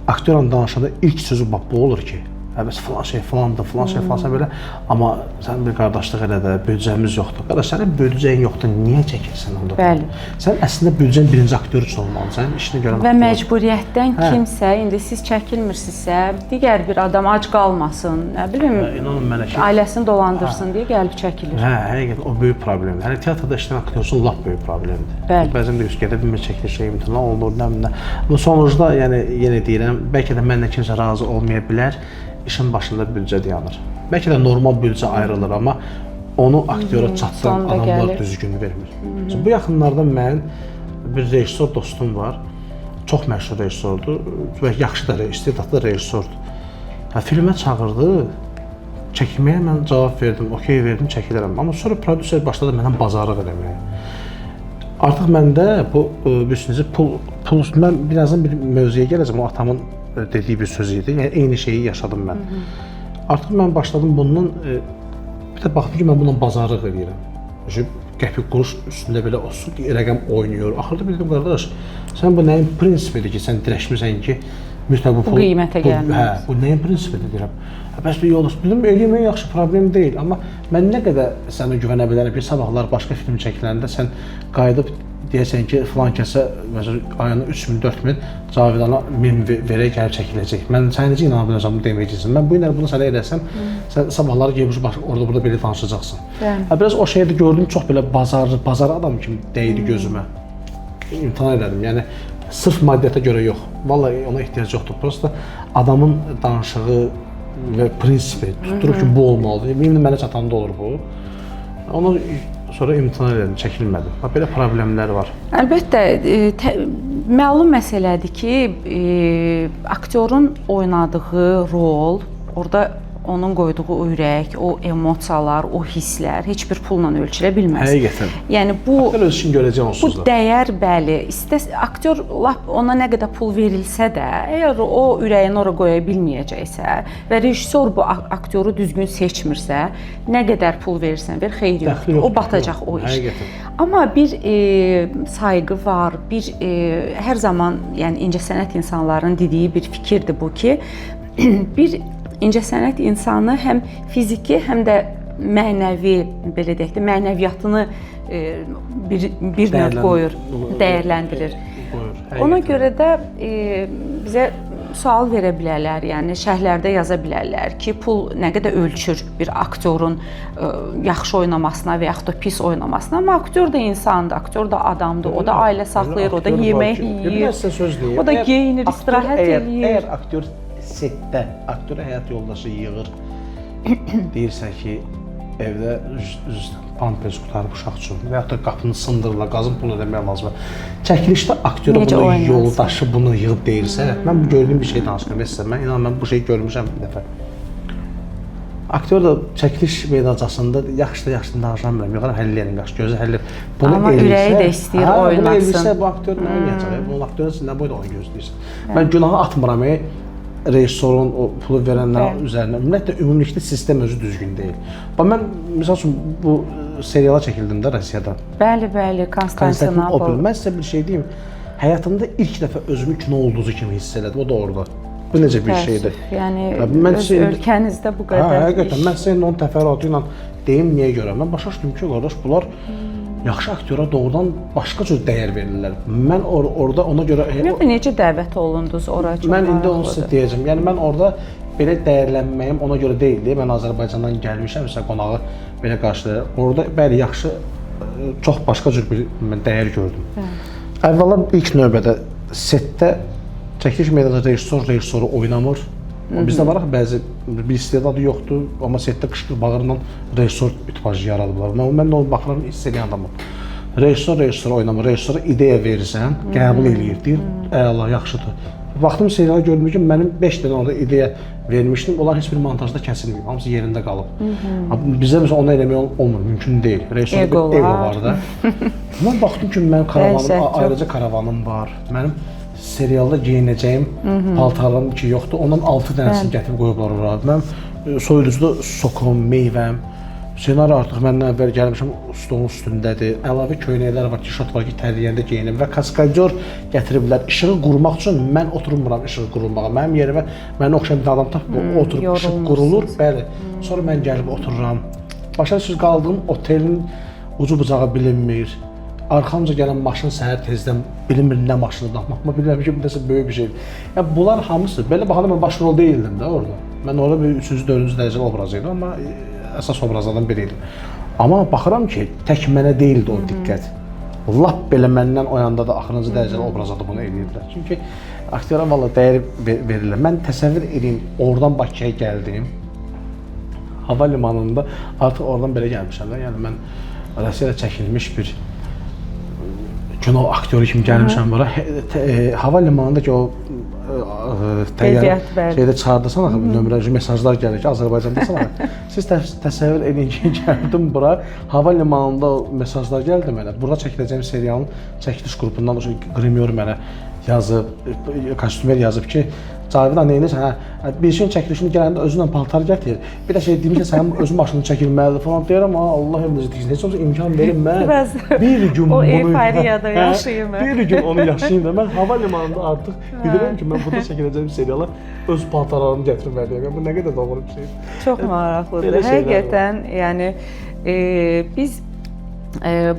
aktyorla danışanda ilk sözü bax bu olur ki, bəs filan şey filandır, filan şey filansa belə, amma sən bir qardaşlıq elə də, büdcəmiz yoxdur. Qardaş, sənin büdcəyin yoxdur, niyə çəkirsən onda? Bəli. Sən əslində büdcənin birinci aktyor üçün olmalısan, işini görən və məcburiyyətdən kimsə, indi siz çəkilmirsinizsə, digər bir adam ac qalmasın, nə bilim, inanın mənə ki, ailəsini dolandırsın deyə gəlib çəkilir. Həqiqətən o böyük problemdir. Hələ teatrda işləyən aktyor üçün lap böyük problemdir. Bəli. Bəzən də üstədə bilmir çəkilir şey imtina olunur, nə. Amma sonuçda, yəni yenə deyirəm, bəlkə də mənlə kimsə razı olmaya bilər. İşin başında büdcə dayanır. Bəlkə də normal büdcə ayrılır, amma onu aktyora çatdıran adamlar düzgün vermir. Bu yaxınlarda mən bir rejissor dostum var. Çox məşhur rejissordur və yaxşı da istedadlı rejissordur. Filmə çağırdı. Çəkilməyə mən cavab verdim, okey verdim, çəkilərəm. Amma sonra prodüser başladı mənə bazarlıq eləməyə. Artıq məndə bu bilirsiniz, pul mən birazdan bir mövzuya gələcəm. O atamın dediyi bir söz idi. Yəni eyni şeyi yaşadım mən. Artıq mən başladım bundan bir də baxdım ki, mən bununla bazarlıq edirəm. Qəpik quruş üstündə belə olsun, rəqəm oynayır. Axırda bildim qardaş, sən bu nəyin prinsipidir ki, sən dirəşmirsən ki, mütləq bu qiymətə gəlmir. Hə, bu nəyin prinsipidir deyirəm. Bəs bir yol bildim, eləmək yaxşı problem deyil, amma mən nə qədər sənə güvənə bilərəm ki, sabahlar başqa film çəkiləndə sən qayıdıb deyəsən ki, filan kəsə məsələn ayına 3000, 4000 Cavidana 1000 verək gəlib çəkiləcək. Mən sənə necə inana biləcəm bunu deməyəcəksən. Mən bu gün bunu sənə eləsəm, sən sabahları gəlib orada burada belə danışacaqsan. Biraz o şeyi də gördüm, çox belə bazar adam kimi dəydi gözümə. İmtina elədim. Yəni sırf maddiyyata görə yox. Vallahi ona ehtiyac yoxdur. Prosta adamın danışığı və prinsipi tutturub ki, bu olmalıdır. Eminim mənə çatanda olur bu. Onu sonra imtina elədim, çəkilmədim. Belə problemlər var. Əlbəttə, məlum məsələdir ki, aktyorun oynadığı rol, orada onun qoyduğu ürək, o emosiyalar, o hisslər heç bir pulla ölçülə bilməz. Həqiqətən. Yəni bu Aktyor öz üçün görəcək onsuz da. Bu dəyər bəli. Aktyor lap ona nə qədər pul verilsə də, əgər o ürəyini ora qoya bilməyəcəksə və rejissor bu aktyoru düzgün seçmirsə, nə qədər pul verirsən ver, xeyri yoxdur. O batacaq o iş. Həqiqətən. Amma bir sayğı var, bir hər zaman, yəni incəsənət insanların dediyi bir fikirdir bu ki, bir incəsənət insanı həm fiziki, həm də mənəvi, belə deyək də, mənəviyyatını bir növ qoyur, dəyərləndirir. Ona görə də bizə sual verə bilərlər, yəni şərhlərdə yaza bilərlər ki, pul nə qədər ölçür bir aktyorun yaxşı oynamasına və yaxud da pis oynamasına. Amma aktyor da insandır, aktyor da adamdır, o da ailə saxlayır, o da yemək yeyir, o da geyinir, istirahət eləyir. Əgər aktyor setdə, aktyor həyat yoldaşı yığır, deyirsən ki, evdə pampers qutarıb uşaq üçün və yaxud da qapını sındırırlar, qazın bunu demək lazım. Çəkilişdə aktyora bunu yoldaşı bunu yığıb deyirsə, mən bu gördüyüm bir şey danışıram sizə. Mən inanın mən bu şeyi görmüşəm bir dəfə. Aktyor da çəkiliş meydançasında yaxşı danışamıram. Yox, həll edin, qaş gözü həll edin. Amma ürəyi də istəyir oynasın. Bunu eləyirsə bu aktyor nə oynayacaq? Bunun aktyorun nə boyda onu gözləyirsən. Mən günahı atmıram. Rejissorun o pulu verənlərin üzərinə. Ümumiyyətlə, ümumilikdə sistem özü düzgün deyil. Mən, misal üçün, bu seriala çəkildim də Rusiyada. Bəli, Konstantinopol. Mən sizə bir şey deyim, həyatımda ilk dəfə özümü kino olduğu kimi hiss elədim, o da orada. Bu necə bir şeydir? Yəni, öz ölkənizdə bu qədər iş. Həqiqətən, mən sizə onun təfərrüatı ilə deyim, niyə görə? Mən başa düşdüm ki, qardaş, bunlar yaxşı aktyora doğrudan başqa cür dəyər verirlər. Mən orada ona görə... Necə dəvət olundunuz ora? Mən indi onu sizə deyəcəm. Yəni, mən orada belə dəyərlənməyim ona görə deyildi. Mən Azərbaycandan gəlmişəm, məsələn, qonağı belə qarşılayır. Orada, bəli, yaxşı, çox başqa cür bir dəyər gördüm. Əvvəla ilk növbədə setdə çəkiliş meydanında rejissoru oynamır. Bizdə var bəzi bir istedadı yoxdur, amma setdə qışqır bağırla rejissor ütbajı yaradıblar. Mən də onu baxıram, hiss edən adamım. Rejissor oynamır, rejissora ideya verirsən, qəbul eləyir, deyir, əla, yaxşıdır. Vaxtım seriala gördüm ki, mənim 5 dənə orada ideya vermişdim, onlar heç bir montajda kəsilməyib, hamısı yerində qalıb. Bizə məsələn onu eləmək olmur, mümkün deyil. Rejissorda bir ego var da. Mən baxdım ki, mənim karavanım, ayrıca karavanım var. Mənim serialda geyinəcəyim paltarlarım ki yoxdur, ondan 6 dənəsini gətirib qoyublar ora. Mən soyuducuda sokum, meyvəm, senari artıq məndən əvvəl gəlmişəm, stolun üstündədir. Əlavə köynəklər var, tişört var ki, tərliyəndə geyinim və kaskadyor gətiriblər. İşığı qurmaq üçün mən oturmuram işığı qurulmağa. Mənim yerimə mənə oxşayan bir adam tapıb, oturub işıq qurulur, bəli. Sonra mən gəlib otururam. Başa düşürsünüz, qaldığım otelin ucu bucağı bilinmir. Arxamca gələn maşın səhər tezdən bilinmir nə maşını tapmaq. Amma bilirəm ki, bu da böyük bir şeydir. Yəni, bunlar hamısı, belə baxanda mən başrol deyildim də orada. Mən orada bir 3-cü, 4-cü dərəcəli obraz idim, amma əsas obrazlardan biri idim. Amma baxıram ki, tək mənə deyildi o diqqət. Lap belə məndən o yanda da axırıncı dərəcəli obrazada bunu edirdilər. Çünki aktyora valla dəyər verirlər. Mən təsəvvür edeyim, oradan Bakıya gəldim. Hava limanında artıq oradan belə gəlmişəm də. Yəni, mən Rusiyada çəkilmiş bir kino aktyoru kimi gəlmişəm bura. Hava limanında ki, o şeydə çağırdısan, nömrəli mesajlar gəlir ki, Azərbaycandasan. Siz təsəvvür edin ki, gəldim bura, hava limanında mesajlar gəldi mənə. Burada çəkiləcəyim serialın çəkiliş qrupundan qrimyor mənə yazıb, kostyumer yazıb ki, Cavidan neynirsən? Bir şeyin çəkilişini gələndə özünlə paltar gətir. Bir də şey deyim ki, sənin öz maşının çəkilməlidir falan deyirəm, Allah evimizə deyirsən. Heç olsa imkan verin mən bir gün bunu... O eyfariyada yaşayayım. Bir gün onu yaşayayım da mən hava limanında artıq bilirəm ki, mən burada çəkiləcəyim seriala öz paltarlarımı gətirməliyəm. Bu nə qədər doğru bir şeydir. Çox maraqlıdır. Həqiqətən, yəni biz,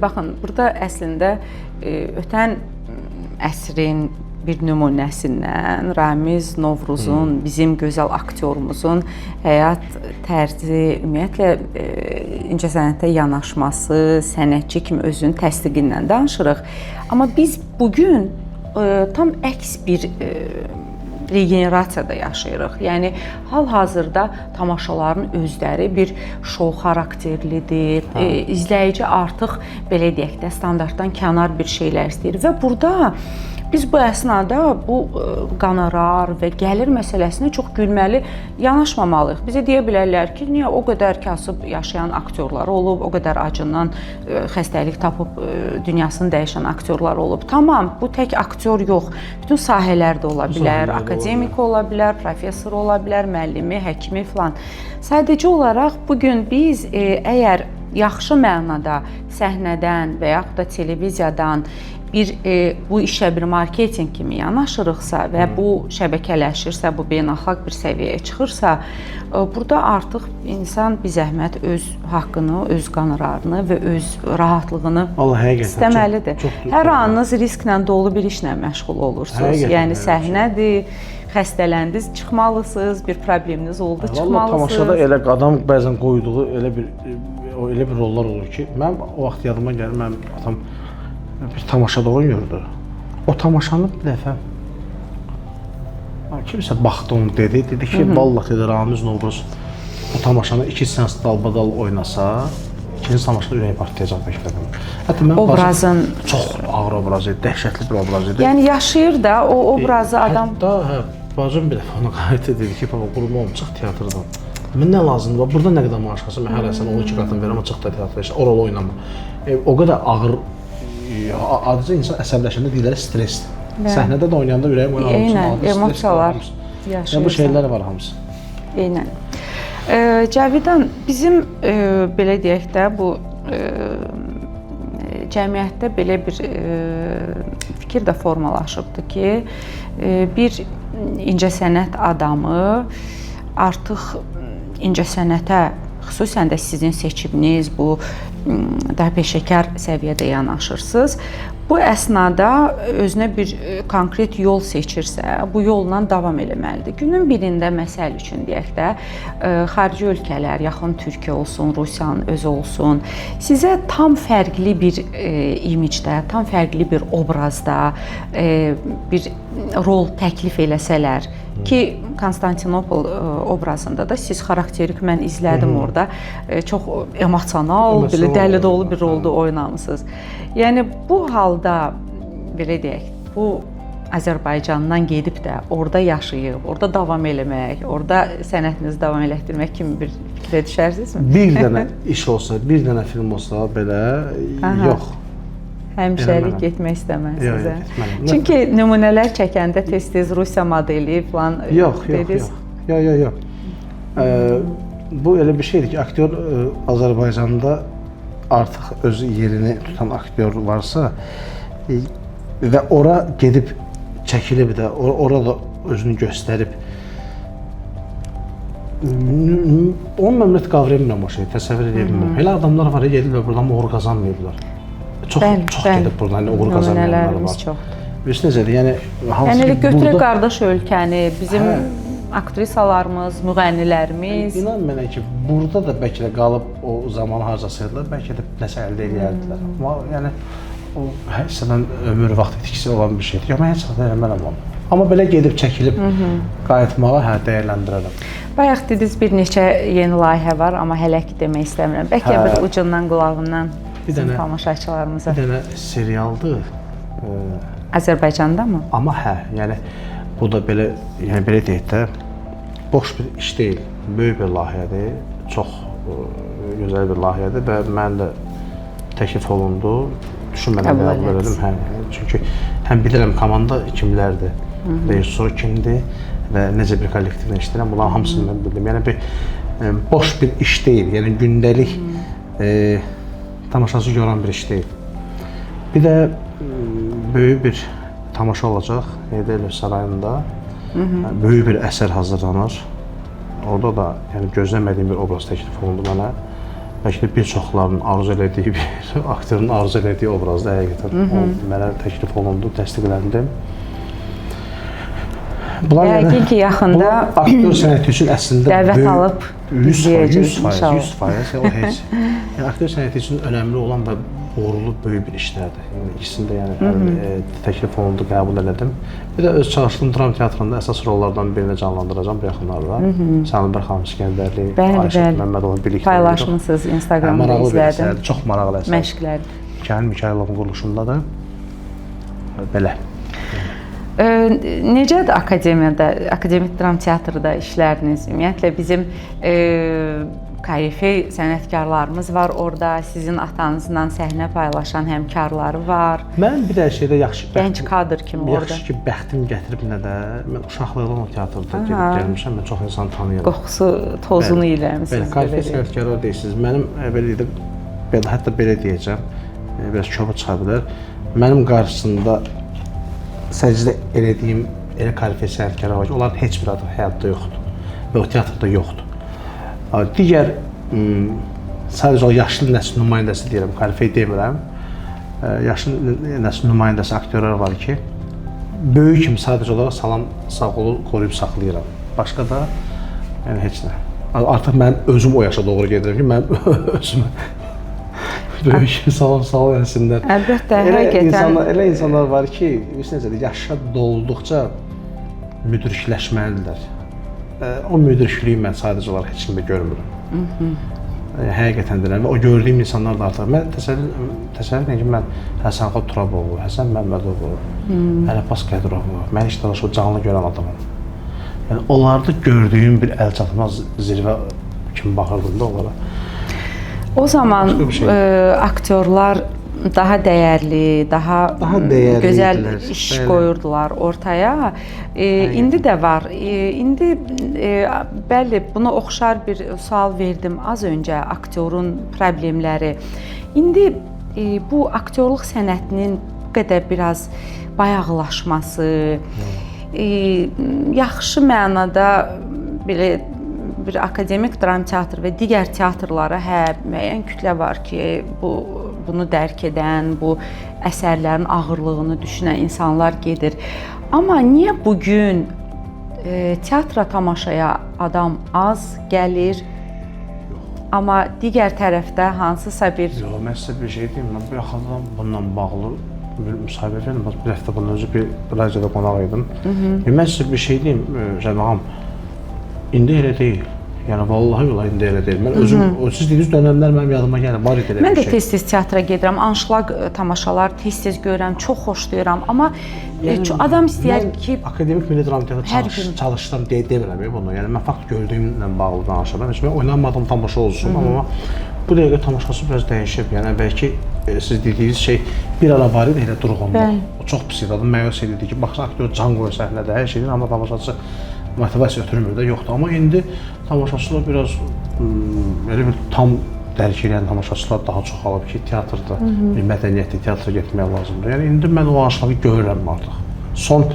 baxın, burada əslində ötən əsrin bir nümunəsindən Ramiz Novruzun, bizim gözəl aktyorumuzun həyat tərzi, ümumiyyətlə incəsənətə yanaşması, sənətçi kimi özünün təsdiqindən danışırıq. Amma biz bugün tam əks bir regenerasiyada yaşayırıq. Yəni hal-hazırda tamaşaların özləri bir şou xarakterlidir. İzləyici artıq belə deyək də standartdan kənar bir şeylər istəyir və burada biz bu əsnada bu qonorar və gəlir məsələsinə çox gülməli yanaşmamalıyıq. Bizə deyə bilərlər ki, niyə o qədər kasıb yaşayan aktyorlar olub, o qədər acından xəstəlik tapıb dünyasını dəyişən aktyorlar olub. Tamam, bu tək aktyor yox. Bütün sahələrdə ola bilər, akademik ola bilər, professor ola bilər, müəllimi, həkimi filan. Sadəcə olaraq bu gün biz əgər yaxşı mənada səhnədən və yaxud da televiziyadan bu işə bir marketinq kimi yanaşırıqsa və bu şəbəkələşirsə, bu beynəlxalq bir səviyyəyə çıxırsa, burada artıq insan bir zəhmət öz haqqını, öz qonorarını və öz rahatlığını istəməlidir. Hər anınız risklə dolu bir işlə məşğul olursunuz. Yəni səhnədir, xəstələndiniz, çıxmalısınız, bir probleminiz oldu, çıxmalısınız. Tamaşada elə adam bəzən qoyduğu elə bir rollar olur ki, mən o vaxt yadıma gəlir, mənim atam bir tamaşada oynayırdı. O tamaşanı bir dəfə kimsə baxdı onu dedi ki, vallahi dedi Ramiz Novruz o tamaşanı 2 seans dalbadal oynasa, ikinci tamaşada ürəyi partlayacaq bəklədim. Hətta mən obrazın çox ağır obraz idi, dəhşətli bir obraz idi. Yəni yaşayır da o obrazı adam. Hətta bacım bir dəfə ona qayıt dedi ki, baba qurban olum, çıx teatrdan. Mən nə lazımdır? Burada nə qədər maaş alırsan, mən hər sən 12 qatını verəm, çıx da teatra, o rolu oynama. O qədər ağır adicə insan əsəbləşəndə deyirlər stressdir. Səhnədə də oynayanda ürəyim oynanır, emosiyalar yaşayır. Bu şeylər var hamısı. Eynən. Cavidan, bizim belə deyək də bu cəmiyyətdə belə bir fikir də formalaşıbdır ki, bir incəsənət adamı artıq incəsənətə, xüsusən də sizin seçiminiz bu daha peşəkar səviyyədə yanaşırsınız. Bu əsnada özünə bir konkret yol seçirsə, bu yolla davam eləməlidir. Günün birində məsəl üçün deyək də, xarici ölkələr, yaxın Türkiyə olsun, Rusiyanın özü olsun, sizə tam fərqli bir imicdə, tam fərqli bir obrazda bir rol təklif eləsələr ki, Konstantinopol obrazında da siz xarakterik mən izlədim orada, çox emosional, belə dəli dolu bir rolda oynamısınız. Yəni bu halda belə deyək, bu Azərbaycandan gedib də orada yaşayıb, orada davam eləmək, orada sənətinizi davam elətdirmək kimi bir fikrə düşərsinizmi? Bir dənə iş olsa, bir dənə film olsa belə yox. Həmişəlik getmək istəməzsiniz. Çünki nümunələr çəkəndə tez-tez Rusiya modeli falan dediniz. Yox. Bu elə bir şeydir ki, aktyor Azərbaycanda artıq öz yerini tutan aktyor varsa və ora gedib çəkilib də, orada özünü göstərib onun məmlət qavraya bilmirəm o şeyi, təsəvvür edə bilmirəm. Elə adamlar var, gediblər buradan uğur qazanmayıblar. Çox gedib buradan uğur qazanmayanlar var. Bilirsiniz necədir? Yəni götürək qardaş ölkəni, bizim aktrisalarımız, müğənnilərimiz. İnan mənə ki, burada da bəlkə də qalıb o zamanı harcasaydılar, bəlkə də nəsə əldə edərdilər. Amma yəni o həqiqətən ömür vaxt etkisi olan bir şeydir. Mən heç vaxt eləmərəm onu. Amma belə gedib çəkilib qayıtmağa dəyərləndirərəm. Bayaq dediniz bir neçə yeni layihə var, amma hələ ki demək istəmirəm. Bəlkə bir ucundan, qulağından bizim tamaşaçılarımıza. Bir dənə serialdır. Azərbaycanda mı? Amma yəni bu da belə, yəni belə deyək də, boş bir iş deyil, böyük bir layihədir, çox gözəl bir layihədir və mən də təklif olundu, düşünmədən qəbul elədim. Çünki həm bilirəm komanda kimlərdir, rejissor kimdir və necə bir kollektivlə işləyirəm, bunların hamısını mən bildim. Yəni boş bir iş deyil, yəni gündəlik tamaşası görən bir iş deyil. Bir də böyük bir tamaşa olacaq Heydər Əliyev sarayında. Böyük bir əsər hazırlanır. Orada da yəni gözləmədiyim bir obraz təklif olundu mənə. Bəlkə də bir çoxlarının arzu elədiyi bir aktyorun arzu elədiyi obrazda həqiqətən o mənə təklif olundu, təsdiqləndim. Bunlar Yəqin ki, yaxında bu aktyor sənəti üçün əslində dəvət alıb 100% o heç. Yəni aktyor sənəti üçün önəmli olan və uğurlu böyük bir işlərdir. Yəni ikisində yəni təklif olundu, qəbul elədim. Bir də öz çalışdığım dram teatrında əsas rollardan birini canlandıracağam bu yaxınlarda. Səlmibər xanım İskəndərli, Ayşə Məmmədova birlikdə paylaşmısınız Instagramda izlədim. Çox maraqlı əsər. Məşqlər. Mikayıl Mikayılovun quruluşundadır. Belə. Necədir akademik dram teatrda işləriniz? Ümumiyyətlə bizim KF sənətkarlarımız var orada, sizin atanızla səhnə paylaşan həmkarları var. Mən bir də şeydə yaxşı gənc kadr kimi orada. Yaxşı ki, bəxtim gətirib nə də mən uşaqlıqdan o teatrda gedib gəlmişəm. Mən çox insan tanıyıram. Qoxusu, tozunu eləmisiniz. Bəli, KF sənətkarlar deyirsiniz. Mənim belə dedim, hətta belə deyəcəm, biraz köpə çıxa bilər. Mənim qarşısında səcdə elədiyim elə KF sənətkarlar var ki, onların heç bir adı həyatda yoxdur və o teatrda yoxdur. Digər sadəcə o yaşlı nəsil nümayəndəsi deyirəm, KF demirəm. Yaşlı nəsil nümayəndəsi aktyorlar var ki, böyük kimi sadəcə olaraq salam sağ-qolu qoruyub saxlayıram. Başqa da yəni heç nə. Artıq mən özüm o yaşa doğru gedirəm ki, mən özümü böyük kimi salam eləsinlər. Əlbəttə, həqiqətən. Elə insanlar var ki, yaşa dolduqca müdrikləşməlidirlər. O müdrikliyi mən sadəcə olaraq heç kimdə görmürəm. Həqiqətən deyirəm və o gördüyüm insanlar da artıq. Mən təsəvvür edin ki, mən Həsən Xan Turabovu, Həsən Məmmədovu, Ələbbas Qədirovu, Məlik Dadaşovu canlı görən adamım. Yəni onlarda gördüyüm bir əlçatmaz zirvə kimi baxırdım da onlara. O zaman aktyorlar daha dəyərli, daha gözəl iş qoyurdular ortaya. İndi də var. İndi bəli, buna oxşar bir sual verdim az öncə, aktyorun problemləri. İndi bu aktyorluq sənətinin bu qədər biraz bayağılaşması, yaxşı mənada belə bir akademik dram teatr və digər teatrlara müəyyən kütlə var ki, bunu dərk edən, bu əsərlərin ağırlığını düşünən insanlar gedir. Amma niyə bugün teatra tamaşaya adam az gəlir, amma digər tərəfdə hansısa bir... Yox, mən sizə bir şey deyim, mən bu yaxından bununla bağlı bir müsahibə verim, bir həftə bundan öncə bir radioda qonaq idim. Mən sizə bir şey deyim, Cəmağam, indi elə deyil. Yəni vallahi indi elə deyil. Mən özüm siz dediyiniz dönəmlər mənim yadıma gəlir, var idi elə bir şey. Mən də tez-tez teatra gedirəm, anşlaq tamaşalar tez-tez görürəm, çox xoşlayıram, amma adam istəyər ki, akademik milli dram teatrda çalışdım demirəm bunu. Yəni mən fakt gördüyümlə bağlı danışıram. Heç mən oynanmadığım tamaşa olsun, amma bu dəqiqə tamaşası biraz dəyişib. Yəni bəlkə siz dediyiniz şey bir ara var idi elə durğunluq. O çox pis idi. Məyus idi ki, baxın aktyor can qoyur səhnədə, hər şeyin, amma tamaşaçı motivasiya ötürmür də yoxdur. Amma indi tamaşaçılar biraz elə bir tam dərk edən tamaşaçılar daha çox alıb ki, teatrda bir mədəniyyətli teatra getmək lazımdır. Yəni indi mən o anşlağı görürəm artıq. Son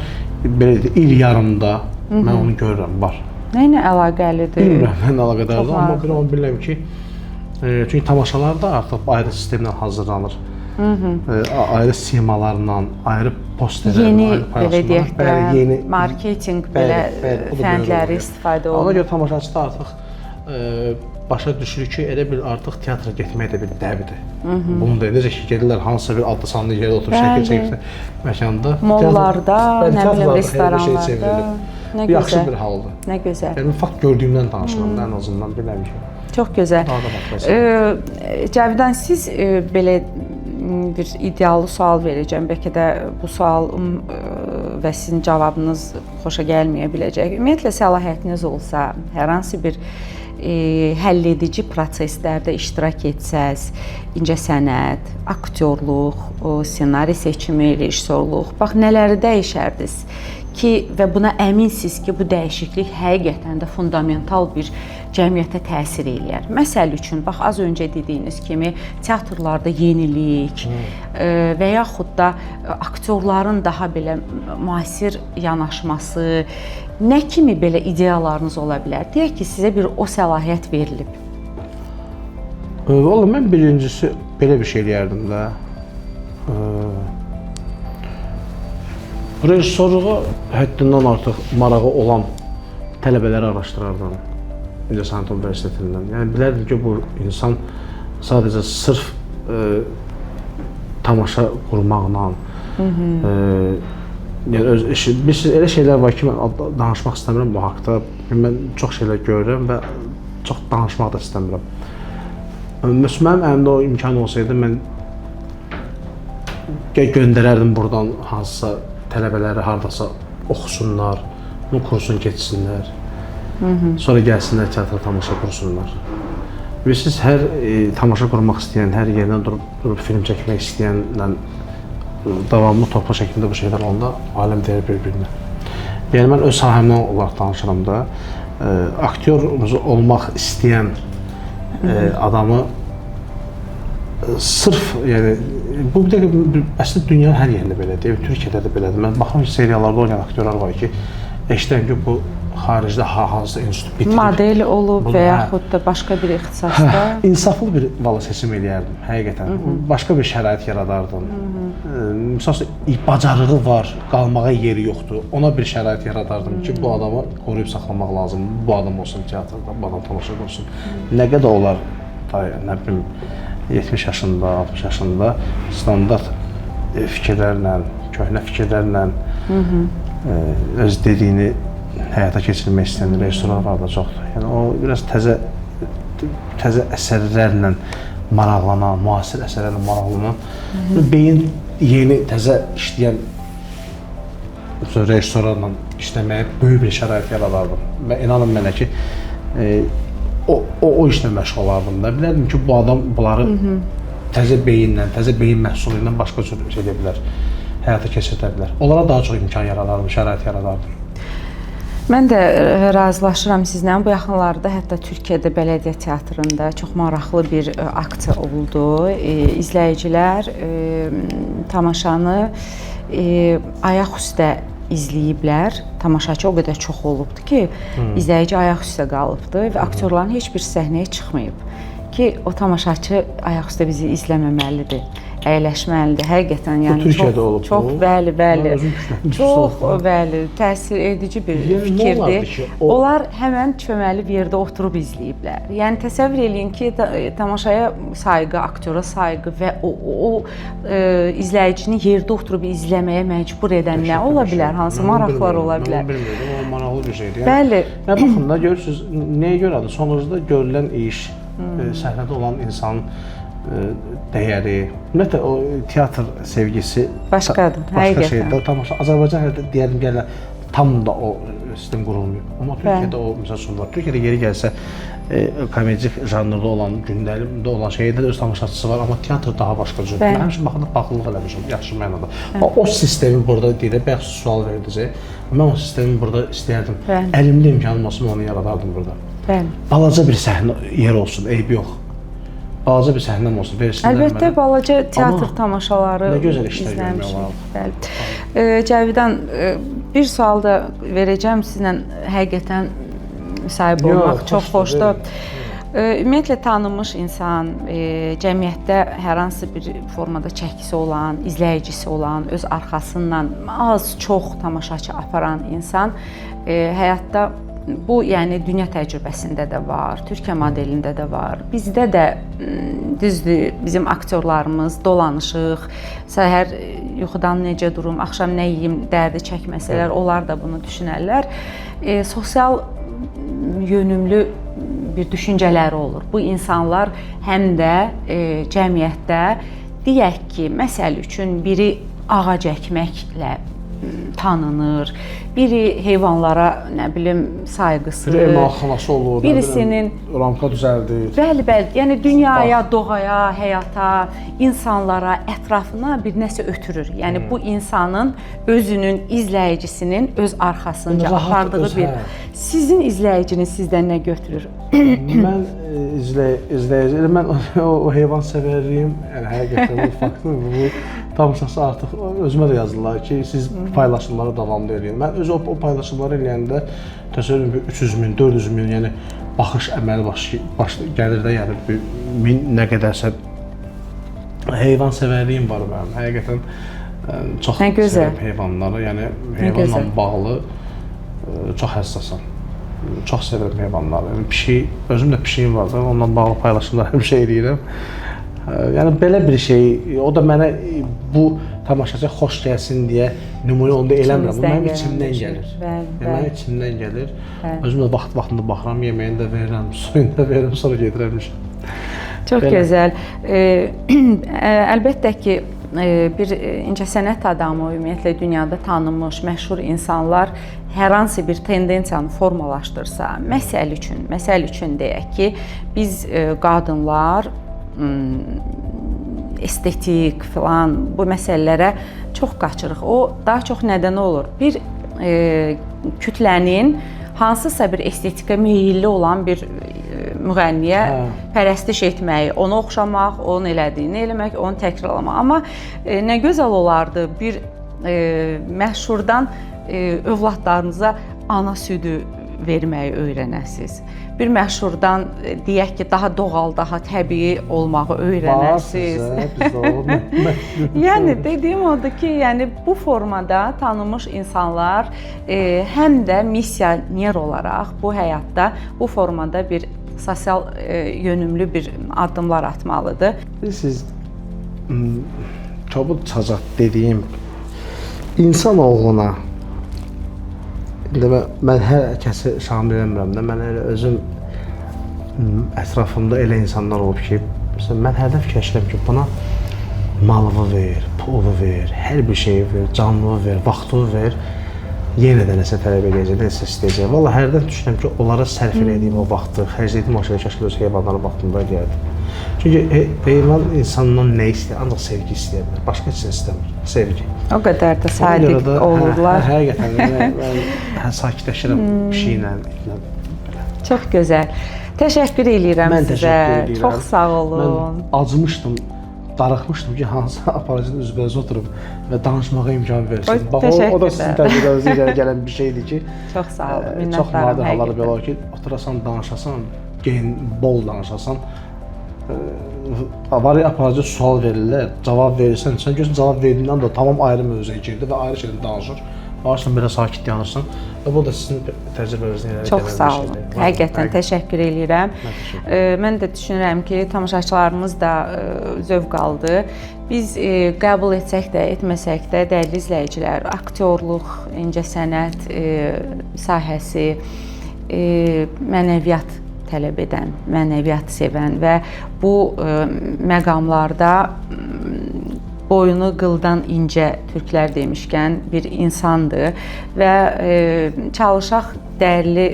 belə il yarımda mən onu görürəm, var. Nə ilə əlaqəlidir? Bilmirəm, mən əlaqədardır, amma bir onu bilirəm ki, çünki tamaşalar da artıq ayrı sistemlə hazırlanır. Ayrı simalarla, ayrı posterlərlə, ayrı paylaşımlarla, yeni marketinq belə fəndləri istifadə olunur. Ona görə tamaşaçı da artıq başa düşür ki, elə bir artıq teatra getmək də bir dəbidir. Bunu da necə ki, gedirlər hansısa bir adlı sanlı yerdə oturub şəkil çəkirsə məkanda. Mollarda, nə bilim, restoranlarda. Yaxşı bir haldır. Nə gözəl. Yəni fakt gördüyümdən danışıram da ən azından biləm ki. Çox gözəl. Cavidan, siz belə bir idealı sual verəcəm. Bəlkə də bu sual və sizin cavabınız xoşa gəlməyə biləcək. Ümumiyyətlə səlahiyyətiniz olsa, hər hansı bir həlledici proseslərdə iştirak etsəz, incəsənət, aktyorluq, ssenari seçimi, rejissorluq, bax nələri dəyişərdiniz ki və buna əminsiniz ki, bu dəyişiklik həqiqətən də fundamental bir cəmiyyətə təsir eləyər. Məsəl üçün, bax az öncə dediyiniz kimi teatrlarda yenilik və yaxud da aktyorların daha belə müasir yanaşması, nə kimi belə ideyalarınız ola bilər? Deyək ki, sizə bir o səlahiyyət verilib. Vallahi mən birincisi belə bir şey eləyərdim də. Rejissorluğa həddindən artıq marağı olan tələbələri araşdırardım İncəsənət Universitetindən. Yəni bilərdim ki, bu insan sadəcə sırf tamaşa qurmaqla, yəni öz işi, elə şeylər var ki, mən danışmaq istəmirəm bu haqda. Mən çox şeylər görürəm və çox danışmaq da istəmirəm. Mənim əlimdə o imkan olsaydı, mən göndərərdim buradan hansısa tələbələri hardasa oxusunlar, bu kursunu keçsinlər, sonra gəlsinlər teatra tamaşa qursunlar. Bilirsiniz, hər tamaşa qurmaq istəyən, hər yerdən durub film çəkmək istəyənlə davamlı toplu şəkildə bu şeylər onda aləm deyir bir-birinə. Yəni, mən öz sahəmdən olaraq danışıram da, aktyor olmaq istəyən adamı sırf, yəni, bu bir dəqiqə, əslində dünyanın hər yerində belədir, Türkiyədə də belədir. Mən baxıram ki, seriallarda oynayan aktyorlar var ki, eşitəm ki, bu xaricdə hansısa institut bitirib. Model olub və yaxud da başqa bir ixtisasda. İnsaflı bir vala seçim eləyərdim, həqiqətən. Başqa bir şərait yaradardım. Misal bacarığı var, qalmağa yeri yoxdur. Ona bir şərait yaradardım ki, bu adamı qoruyub saxlamaq lazımdır. Bu adam olsun teatrda, bu adam tamaşa qursun. Nə qədər olar, nə bilim, 70 yaşında, 60 yaşında standart fikirlərlə, köhnə fikirlərlə öz dediyini həyata keçirmək istəyən rejissorlar var da çoxdur. Yəni o biraz təzə əsərlərlə maraqlanan, müasir əsərlərlə maraqlanan, beyin yeni, təzə işləyən rejissorlarla işləməyə böyük bir şərait yaradardım. Və inanın mənə ki, o işlə məşğul olardım da. Bilərdim ki, bu adam bunları təzə beyinlə, təzə beyin məhsulu ilə başqa cür şey edə bilər, həyata keçirdə bilər. Onlara daha çox imkan yaradardım, şərait yaradardım. Mən də razılaşıram sizlə. Bu yaxınlarda hətta Türkiyədə Bələdiyyə Teatrında çox maraqlı bir aksiya oldu. İzləyicilər tamaşanı ayaq üstə izləyiblər. Tamaşaçı o qədər çox olubdu ki, izləyici ayaq üstə qalıbdı və aktyorların heç bir səhnəyə çıxmayıb ki, o tamaşaçı ayaq üstə bizi izləməməlidir, əyləşməlidir. Həqiqətən, yəni çox, bəli, çox, bəli, təsir edici bir fikirdir. Onlar həmən çöməlib yerdə oturub izləyiblər. Yəni təsəvvür eləyin ki, tamaşaya sayğı, aktyora sayğı və o izləyicini yerdə oturub izləməyə məcbur edən nə ola bilər, hansı maraqlar ola bilər? Mən bilmirdim, o maraqlı bir şeydir. Bəli. Nə baxın da, görürsünüz, nəyə görədir? Sonucda görülən iş, səhnədə olan insanın dəyəri, ümumiyyətlə o teatr sevgisi başqadır, başqa şeydir. Tamaşa Azərbaycan hərdə deyəlim gəlirlər, tam da o sistem qurulmuyor. Amma Türkiyədə o məsəl üçün var. Türkiyədə yeri gəlsə komedik janrda olan, gündəlikdə olan şeydə də öz tamaşaçısı var, amma teatr daha başqa cür. Mən həmişə baxanda bağlılıq eləmişəm, yaxşı mənada. O sistemi burada deyirəm, bəxş sual verdicək. Mən o sistemi burada istəyərdim. Əlimdə imkanım olsun, onu yaradardım burada. Balaca bir səhnə yer olsun, eybi yox. Balaca bir səhnəm olsun, versinlər mənə. Əlbəttə, balaca teatr tamaşaları nə gözəl işlər görmək olardı. Cəvidan, bir sual da verəcəm sizlə, həqiqətən müsahib olmaq çox xoşdur. Ümumiyyətlə, tanınmış insan, cəmiyyətdə hər hansı bir formada çəkisi olan, izləyicisi olan, öz arxasından az-çox tamaşaçı aparan insan həyatda bu, yəni dünya təcrübəsində də var, Türkiyə modelində də var. Bizdə də düzdür, bizim aktyorlarımız dolanışıq, səhər yuxudan necə durum, axşam nə yeyim dərdi çəkməsələr, onlar da bunu düşünərlər. Sosial yönümlü bir düşüncələri olur. Bu insanlar həm də cəmiyyətdə, deyək ki, məsəl üçün biri ağac əkməklə tanınır, biri heyvanlara, nə bilim, sayğısı, biri emalxanası olur, birisinin ramka düzəldir. Bəli, yəni dünyaya, doğaya, həyata, insanlara, ətrafına bir nəsə ötürür. Yəni bu insanın, özünün, izləyicisinin öz arxasınca apardığı bir... Sizin izləyiciniz sizdən nə götürür? Mən izləyici, mən o heyvan sevərliyim, yəni həqiqətən bu faktdır. Bu tamaşası artıq özümə də yazdılar ki, siz paylaşımları davamlı eləyin. Mən öz o paylaşımları eləyəndə təsəvvür edin 300 min, 400 min, yəni baxış əməli gəlir də, yəni 1000 nə qədərsə heyvan sevərliyim var mənim. Həqiqətən Çox Nə gözəl. sevirəm heyvanları, yəni heyvanla gözəl. bağlı çox həssasam. Çox sevirəm heyvanları. Yəni pişik, özüm də pişiyim var da, onunla bağlı paylaşımlar həmişə eləyirəm. Yəni belə bir şey, o da mənə bu tamaşaçı xoş gəlsin deyə nümunə onda eləmirəm. Bu mənim içimdən gəlir. Mənim içimdən gəlir. Özüm də vaxtında baxıram, yeməyini də verirəm, suyunu da verirəm, sonra gedirəm işə. Çox gözəl. Əlbəttə ki, bir incəsənət adamı, ümumiyyətlə dünyada tanınmış, məşhur insanlar hər hansı bir tendensiyanı formalaşdırsa, məsəl üçün deyək ki, biz qadınlar estetik filan bu məsələlərə çox qaçırıq. O daha çox nədən olur? Bir kütlənin hansısa bir estetika meyilli olan bir müğənniyə pərəstiş etmək, ona oxşamaq, onun elədiyini eləmək, onu təkrarlamaq. Amma nə gözəl olardı bir məşhurdan övladlarınıza ana südü verməyi öyrənəsiz. Bir məşhurdan deyək ki, daha doğal, daha təbii olmağı öyrənəsiz. Yəni dediyim odur ki, yəni bu formada tanınmış insanlar həm də missioner olaraq bu həyatda bu formada bir sosial yönümlü bir addımlar atmalıdır. Siz kobud çacaq dediyim insanoğluna mən hər kəsi şamil eləmirəm də, mən elə özüm ətrafımda elə insanlar olub ki, məsələn, mən hərdən fikirləşirəm ki, buna malını ver, pulu ver, hər bir şeyi ver, canlını ver, vaxtını ver, yenə də nəsə tələb edəcək, nəsə istəyəcək. Valla hərdən düşünürəm ki, onlara sərf elədiyim o vaxtı, xərclədiyim o şeyə kəşkil öz heyvanların vaxtında gəldi. Çünki heyvan insandan nə istəyir? Ancaq sevgi istəyə bilər, başqa heç nə istəmir, sevgi. O qədər də sadiq olurlar. Həqiqətən, mən sakitləşirəm pişiklə. Çox gözəl. Təşəkkür edirəm sizə. Çox sağ olun. Mən acımışdım, darıxmışdım ki, hansı aparıcının üzbəüzə oturub və danışmağa imkan versin. Bax, o da sizin təcrübənizə gələn bir şeydir ki, çox sağ olun, minnətdaram. Çox nadir halları belə olur ki, oturasan, danışasan, bol danışasan, var aparıcı sual verirlər, cavab verirsən, sən görürsən cavab verdiyindən də tamam ayrı mövzuya girdi və ayrı şeydən danışır. Varsan belə sakit yanırsan və bu da sizin təcrübənizdən irəli gələn bir şeydir. Çox sağ olun. Həqiqətən təşəkkür edirəm. Mən də düşünürəm ki, tamaşaçılarımız da zövq aldı. Biz qəbul etsək də, etməsək də, dəyərli izləyicilər, aktyorluq, incəsənət sahəsi, mənəviyyat tələb edən, mənəviyyat sevən və bu məqamlarda boyunu qıldan incə türklər demişkən bir insandır və çalışaq dəyərli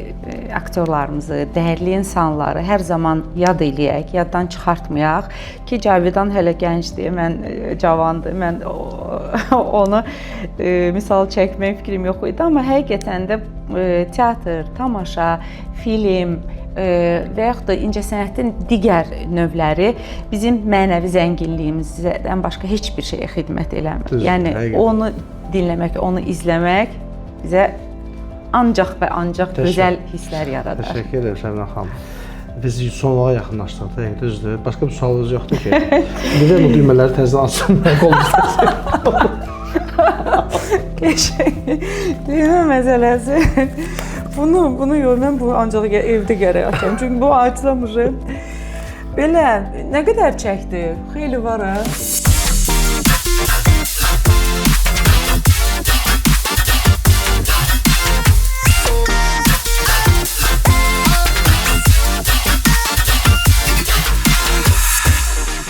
aktyorlarımızı, dəyərli insanları hər zaman yad eləyək, yaddan çıxartmayaq ki, Cavidan hələ gəncdir, mən cavandır, mən onu misal çəkmək fikrim yox idi, amma həqiqətən də teatr, tamaşa, film və yaxud da incəsənətin digər növləri bizim mənəvi zənginliyimizdən başqa heç bir şeyə xidmət eləmir. Yəni onu dinləmək, onu izləmək bizə ancaq və ancaq gözəl hisslər yaradır. Təşəkkür edirəm Şəbnəm xanım. Biz sonluğa yaxınlaşdıq, düzdür. Başqa bir sualınız yoxdur ki? Bizə bu düymələri təzədən açsınlar, qolumuzda. Düymə məsələsi. Bunu yox, mən bu ancaq evdə gərək açam. Çünki bu açlamışım. Belə, nə qədər çəkdi? Xeyli var, hə?